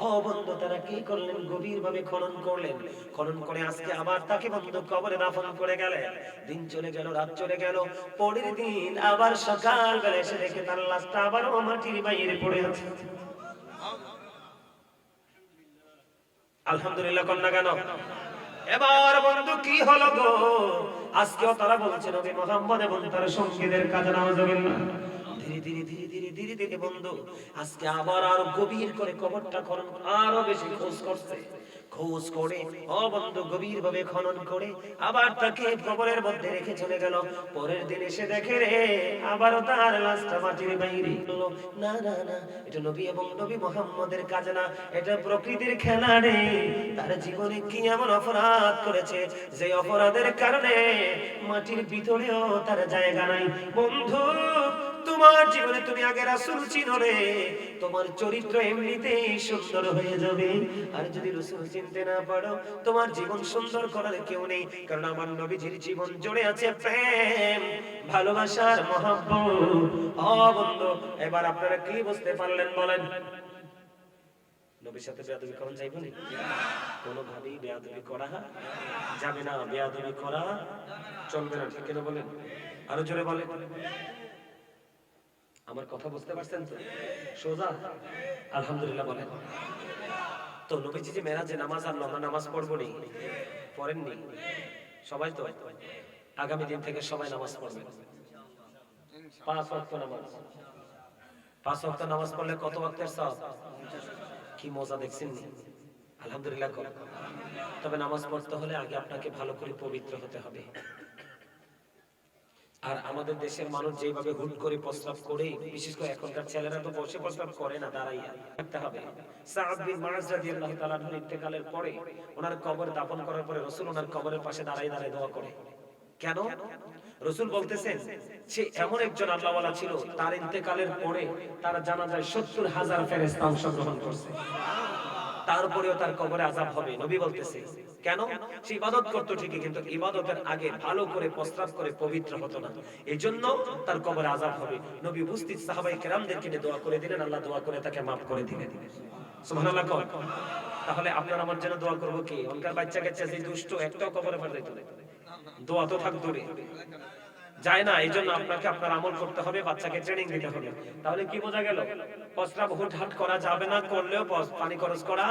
A: ও বন্ধু তারা কি করলেন, গভীর ভাবে খনন করলেন। খনন করে আজকে আবার তাকে বন্ধু কবরে দাফন করে গেলেন। দিন চলে গেল, রাত চলে গেল। পরের দিন আবার সকাল বেলা এসে দেখে তার লাশটা আবারও মাটির বাইরে পড়ে আছে। আলহামদুলিল্লাহ কন্যা কেন? এবার বন্ধু কি হলো গো, আজকেও তারা বলছে নবী মুহাম্মদ এবং তার সঙ্গীদের কাজে নাউজুবিল্লাহ। ধীরে ধীরে ধীরে ধীরে ধীরে ধীরে বন্ধু আজকে আবার আরো গভীর করে কবরটা খনন, আরো বেশি খোঁজ করছে। খোঁজ করে ও বন্ধু গভীর ভাবে খনন করে আবার তাকে কবরের মধ্যে রেখে চলে গেল। পরের দিন এসে দেখে রে আবারও তার লাশটা মাটির বাইরে। না না না, এটা নবী এবং নবী মুহাম্মদের কাজ না, এটা প্রকৃতির খেলা রে। তার জীবনে কি এমন অপরাধ করেছে যে অপরাধের কারণে মাটির ভিতরেও তার জায়গা নাই। বন্ধু তোমার জীবনে তুমি আগে রাসূল চিনো রে, তোমার চরিত্র এমনিতেই সুন্দর হয়ে যাবে। আর যদি রাসূল চিনতে না পারো, তোমার জীবন সুন্দর করার কেউ নেই। কারণ আমার নবীজির জীবন জুড়ে আছে প্রেম, ভালোবাসার মহব্বত। ও বন্ধু এবার আপনারা কি বুঝতে পারলেন বলেন? নবীর সাথে বেয়াদবি করা যাইবে না? কোনোভাবেই বেয়াদবি করা যাবে না, বেয়াদবি করা চলবে না, ঠিক কিনা বলেন? আরো জোরে বলেন। আমার কথা বুঝতে পারছেন তো? সোজা আলহামদুলিল্লাহ বলেন। তো নবীজি যে মেরাজে নামাজ আনলো, আমরা নামাজ পড়বো নি? পড়েননি সবাই তো? আগামী দিন থেকে সবাই নামাজ পড়বেন, 5 ওয়াক্ত নামাজ। 5 ওয়াক্ত নামাজ পড়লে কত ওয়াক্তের সওয়াব? কি মজা দেখছেন? আলহামদুলিল্লাহ। তবে নামাজ পড়তে হলে আগে আপনাকে ভালো করে পবিত্র হতে হবে। আর আমাদের দেশের মানুষ যেভাবে হুট করে প্রস্রাব করে, বিশেষ করে এখনকার ছেলেরা তো বসে প্রস্রাব করে না, দাঁড়াইয়া থাকতে হবে। সাদ বিন মুআজ রাদিয়াল্লাহু তাআলা আনহুর ইন্তেকালের পরে, ওনার কবর দাফন করার পরে রাসূল ওনার কবরের পাশে দাঁড়ায় দাঁড়ায় দোয়া করে। কেন? রাসূল বলতেছেন সে এমন একজন আল্লাহওয়ালা ছিল, তার ইন্তেকালের পরে তার জানাজায় 70,000 ফেরেশতা অংশগ্রহণ করছে। তারপরেও তার কবরে আযাব হবে। নবী বলতেছে কেন? সে ইবাদত করতো ঠিকই, কিন্তু ইবাদতের আগে ভালো করে প্রস্রাব করে পবিত্র হতো না, এজন্য তার কবরে আযাব হবে। নবী উপস্থিত সাহাবায়ে কেরামদেরকে নিয়ে দোয়া করে দিলেন, আল্লাহ দোয়া করে তাকে maaf করে দিলেন। সুবহানাল্লাহ। তাহলে আপনার আমার জন্য দোয়া করব কি? ওনকার বাচ্চা কাচ্চা যে দুষ্ট, একটাও কবরে পাঠাইতো না, দোয়া তো থাক দূরে। যায় না। এই জন্য আপনাকে আপনার আমল করতে হবে, বাচ্চাকে ট্রেনিং দিতে হবে। তাহলে কি বোঝা গেল? প্রস্রাব হুটহাট করা যাবে না, করলেও পানি খরচ করা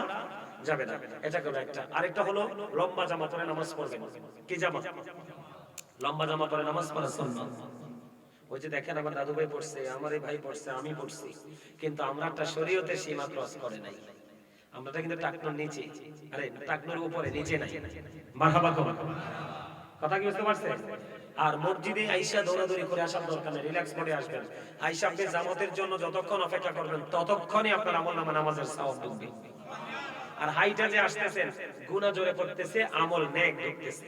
A: যাবে না। এটা হলো একটা। আরেকটা হলো লম্বা জামা পরে নামাজ পড়বেন। কি জামা? লম্বা জামা পরে নামাজ পড়া সুন্নাত। ওই যে দেখেন আমার দাদু ভাই পড়ছে, আমার এই ভাই পড়ছে, আমি পড়ছি, কিন্তু আমরা একটা শরীয়তের সীমা ক্রস করে নাই। আমরা কিন্তু টাকনোর নিচে, আরে টাকনোর উপরে, নিচে নাই। মারহাবা কও। কথা কি বুঝতে পারছেন? আর মসজিদে আয়েশা দৌড়াদৌড়ি করে আসার দরকার নেই, রিল্যাক্স করে আসবেন। আয়েশা আপনি জামাতের জন্য যতক্ষণ অপেক্ষা করবেন ততক্ষণই আপনার আমলনামা নামাজের সওয়াব ঢুকবে। আর হাইটা যে আসতেছেন, গুনাহ জোরে পড়তেছে, আমল নেক ঢুকতেছে।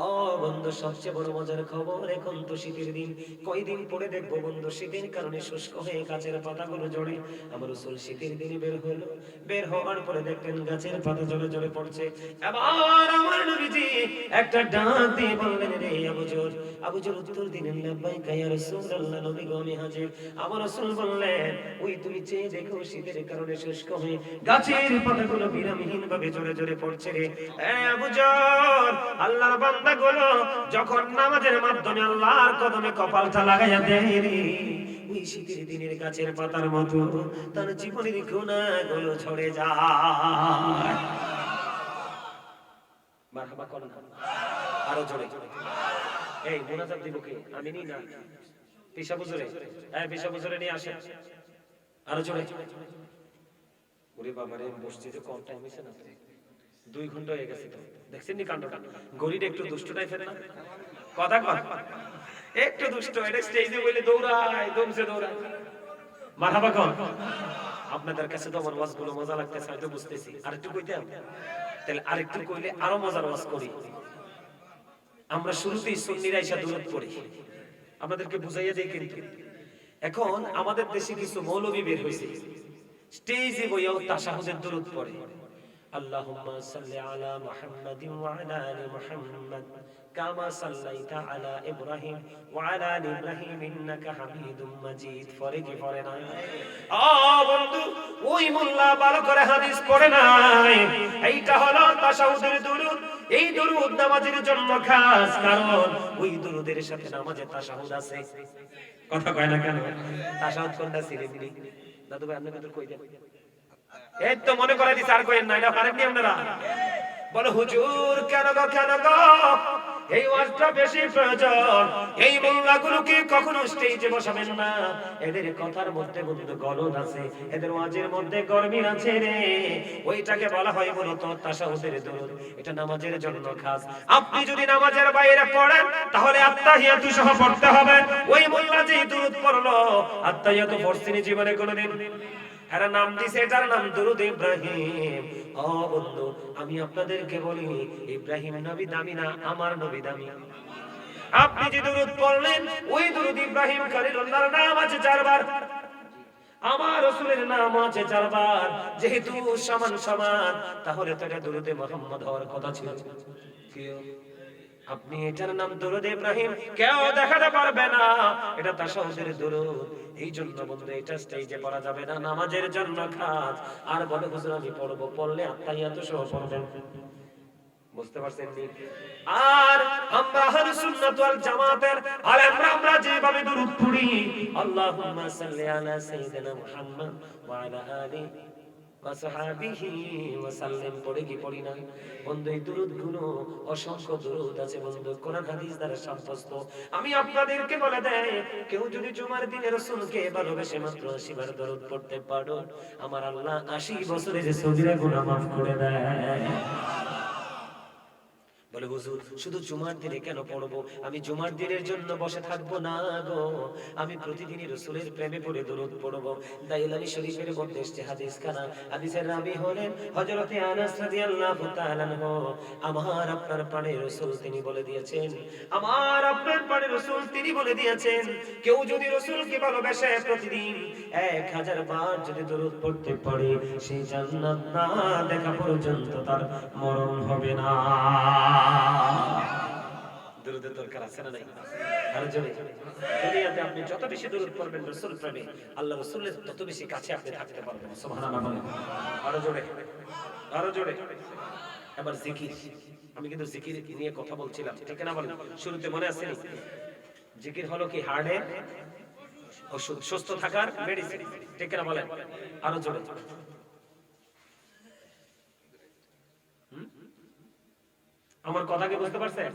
A: ও বন্ধু, সবচেয়ে বড় মজার খবর, এখন তো শীতের দিন, কয়দিন পরে দেখবো বন্ধু শীতের কারণে শুষ্ক হয়ে গাছের পাতাগুলো ঝরে। আমার রাসূল শীতের দিনে বের হলো, বের হওয়ার পরে দেখলেন গাছের পাতা ঝরে ঝরে পড়ছে। এবার আমার নবীজি একটা ডাক দিয়ে বললেন, রে আবুজর। আবুজর উত্তর দিলেন, লাব্বাইকা ইয়া রাসূলুল্লাহ, নবী গো আমি হাজির। আমার রাসূল বললেন, ওই তুমি চেয়ে দেখো শীতের কারণে শুষ্ক হয়ে গাছের পাতাগুলো বিরামহীন ভাবে ঝরে ঝরে পড়ছে রে। আবুজর, আল্লাহর বান্দাগুলো যখন নামাজের মাধ্যমে আল্লাহর কদমে কপালটা লাগাইয়া দেয় রে, ওই শীতের দিনের গাছের পাতার মতো তার জীবনের গুনাহগুলো ঝরে যায়। মারহাবা করুন আরো জোরে। এই মুনাজাত দিব কে? আমি নি না, পেশা বুজুরে। হ্যাঁ, পেশা বুজুরে নিয়ে আসেন আরো জোরে। ওরে বাবারে, মসজিদে কম টাইম হইছে না, 2 ঘন্টা হয়ে গেছে তো। দেখছেন নি কাণ্ডটা? গরিটা একটু দুষ্ট টাইপের না? কথা কর, একটু দুষ্ট। এটা স্টেজে বলে দৌড়ায়, দমছে দৌড়ায়। মারহাবা কর। আপনাদের কাছে তো আমার ওয়াজগুলো মজা লাগতেছে, হয়তো বুঝতেছি। আরেকটু কইতাম, তাহলে আরেকটু কইলে আরো মজার ওয়াজ করি। আমরা শুরুতেই সুন্নিরা এসে দূরত পড়ি, আপনাদেরকে বুঝাইয়া দেই। কিন্তু এখন আমাদের দেশে কিছু মৌলবী বের হয়েছে, স্টেজে বইয়াও তাশাহুদের দরুদ পড়ে। আল্লাহুম্মা সাল্লি আলা মুহাম্মাদিন ওয়া আলা আলি মুহাম্মাদ কামা সাল্লাইতা আলা ইব্রাহিম ওয়া আলা আলি ইব্রাহিম ইন্নাকা হামিদুম মাজিদ। পড়ে কি পড়ে না? ও বন্ধু, ওই মোল্লা ভালো করে হাদিস পড়ে নাই। এইটা হলো তাশাহুদের দরুদ। এই দরুদ নামাজের জন্য খাস, কারণ ওই দরুদের সাথে নামাজে তাশাহুদ আছে। কথা কয় না কেন? তাশাহুদ কোনটা সিলেক্টলি? দাদু ভাই আপনাকে তো কই দেন, এই তো মনে করে দিছ, আর কইেন না, এটা পারেননি আপনারা। বলো হুজুর কেন গো, কেন গো? এই ওয়াজটা বেশি প্রয়োজন। এই মোল্লাগুলোকে কখনো স্টেজে বসাবেন না, এদের কথার মধ্যে বন্ধু গলদ আছে, এদের ওয়াজের মধ্যে গরমিল আছে রে। ওইটাকে বলা হয় মূলত তাশাহুদের দরুদ। এটা নামাজের জন্য খাস। আপনি যদি নামাজের বাইরে পড়েন তাহলে আত্তাহিয়াতু সহ পড়তে হবে। ওই মোল্লা যে দরুদ পড়লো, আত্তাহিয়াতু পড়ছেন জীবনে কোনোদিন? এরা নাম দিছে, এটার নাম দরুদ ইব্রাহিম। ও বন্ধু, আমি আপনাদেরকে বলি, ইব্রাহিম নবী দামি না, আমার নবী দামি। আপনি যে দরুদ পড়লেন, ওই দরুদ ইব্রাহিম খলিলুল্লাহর নাম আছে 4 বার, আমার রাসূলের নাম আছে 4 বার। যেহেতু সমান সমান, তাহলে তো এটা দরুদে মুহাম্মদ হওয়ার কথা ছিল। আপনি এটার নাম দরুদ ইব্রাহিম কেউ দেখাতে পারবে না, এটা তাশাহুদের দরুদ। এই জন্য বন্ধু, এটা স্টেজে পড়া যাবে না, নামাজের জন্য খাস। আর বলে হুজুর আমি পড়বো, পড়লে আত্তাহিয়াতু সহ পড়বেন। বুঝতে পারছেন নি? আর আমরা আহলুস সুন্নাত ওয়াল জামাতের আমরা যেভাবে দরুদ পড়ি, আল্লাহুম্মা সাল্লি আলা সাইয়্যিদিনা মুহাম্মদ ওয়া আলা আলি ওয়া সাহাবিহি ওয়া সাল্লাম পড়ে কি পড়ি না বন্ধু? এই দরুদগুলো অসংখ্য দরুদ আছে বন্ধু, কোরআন হাদিস দ্বারা সাব্যস্ত। আমি আপনাদেরকে বলে দেই, কেউ যদি জুমার দিনে রাসূলকে ভালোবেসে মাত্র 80 বার দরুদ পড়তে পারো, আমার আল্লাহ 80 বছরের সগীরা গুনাহ মাফ করে দেয়। বলে হুজুর শুধু জুমার দিনে কেন পড়বো? আমি জুমার দিনের জন্য বসে থাকবো না গো, আমি প্রতিদিনই রাসূলের প্রেমে পড়ে দরুদ পড়বো। দাইলানি শরীফের মধ্যে এসেছে হাদিস খানা, হাদিসের রাবী হলেন হযরতে আনাস রাদিয়াল্লাহু তাআলা আনহু। আমার আপনার প্রাণের রাসূল তিনি বলে দিয়েছেন, আমার আপনার প্রাণের রাসূল তিনি বলে দিয়েছেন, কেউ যদি রাসূলকে ভালোবাসে প্রতিদিন 1000 বার যদি দরুদ পড়তে পারে, সেই জান্নাত না দেখা পর্যন্ত তার মরণ হবে না। দরুদের দরকার আছে না নাই? আর জোরে, দুনিয়াতে আপনি যত বেশি দরুদ পড়বেন রাসূল প্রেমে, আল্লাহ রাসূলের তত বেশি কাছে আপনি থাকতে পারবেন। সুবহানাল্লাহ বলেন। আরো জোরে, আরো জোরে। এবার জিকির। আমি কিন্তু জিকির নিয়ে কথা বলছিলাম, ঠিক না বলেন? শুরুতে মনে আছে নি? জিকির হলো কি হার্টের ওষুধ, সুস্থ থাকার মেডিসিন, ঠিক কিনা বলেন? আরো জোরে। আমার কথা কি বুঝতে পারছেন?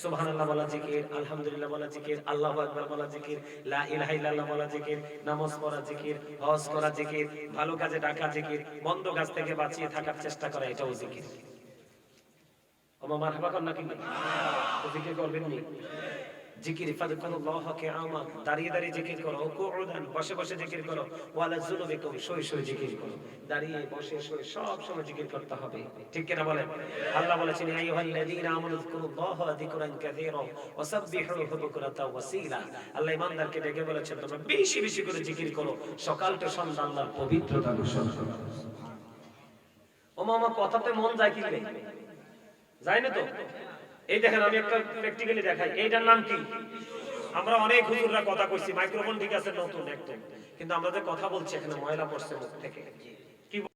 A: সুবহানাল্লাহ বলা জিকির, আলহামদুলিল্লাহ বলা জিকির, আল্লাহু আকবার বলা জিকির, লা ইলাহা ইল্লাল্লাহ বলা জিকির, নামাজ পড়া জিকির, হজ করা জিকির, ভালো কাজে ডাকা জিকির, মন্দ কাজ থেকে বাঁচিয়ে থাকার চেষ্টা করা, এটাও জিকির। ওমা মারহাবা কর না, কি জিকির করবেন নি? জিকির ফাদকুল্লাহ কিয়ামা, দাঁড়িয়ে দাঁড়িয়ে জিকির করো, কুউদান বসে বসে জিকির করো, ওয়ালা যুনুবিকুম শুয়ে শুয়ে জিকির করো, দাঁড়িয়ে বসে শুয়ে সব সময় জিকির করতে হবে, ঠিক কিনা বলেন? আল্লাহ বলেছেন ইয়া আইয়ুহাল্লাযীনা আমানু যকুরুল্লাহা যিকরান কাসীরা ওয়াসাব্বিহুহু বুকরাতাও ওয়াসীলা। আল্লাহ ঈমানদারকে ডেকে বলেছেন তোমরা বেশি বেশি করে জিকির করো, সকাল থেকে সন্ধ্যা আল্লাহর পবিত্রতা ঘোষণা করো। ওমা আমার কথাতে মন যায় কি যায় না তো? এই দেখেন আমি একটা প্র্যাকটিক্যালি দেখাই, এইটার নাম কি? আমরা অনেক হুজুররা কথা কইছি, মাইক্রোফোন ঠিক আছে নতুন একদম, কিন্তু আমরা যে কথা বলছি এখানে ময়লা পড়ছে মুখ থেকে।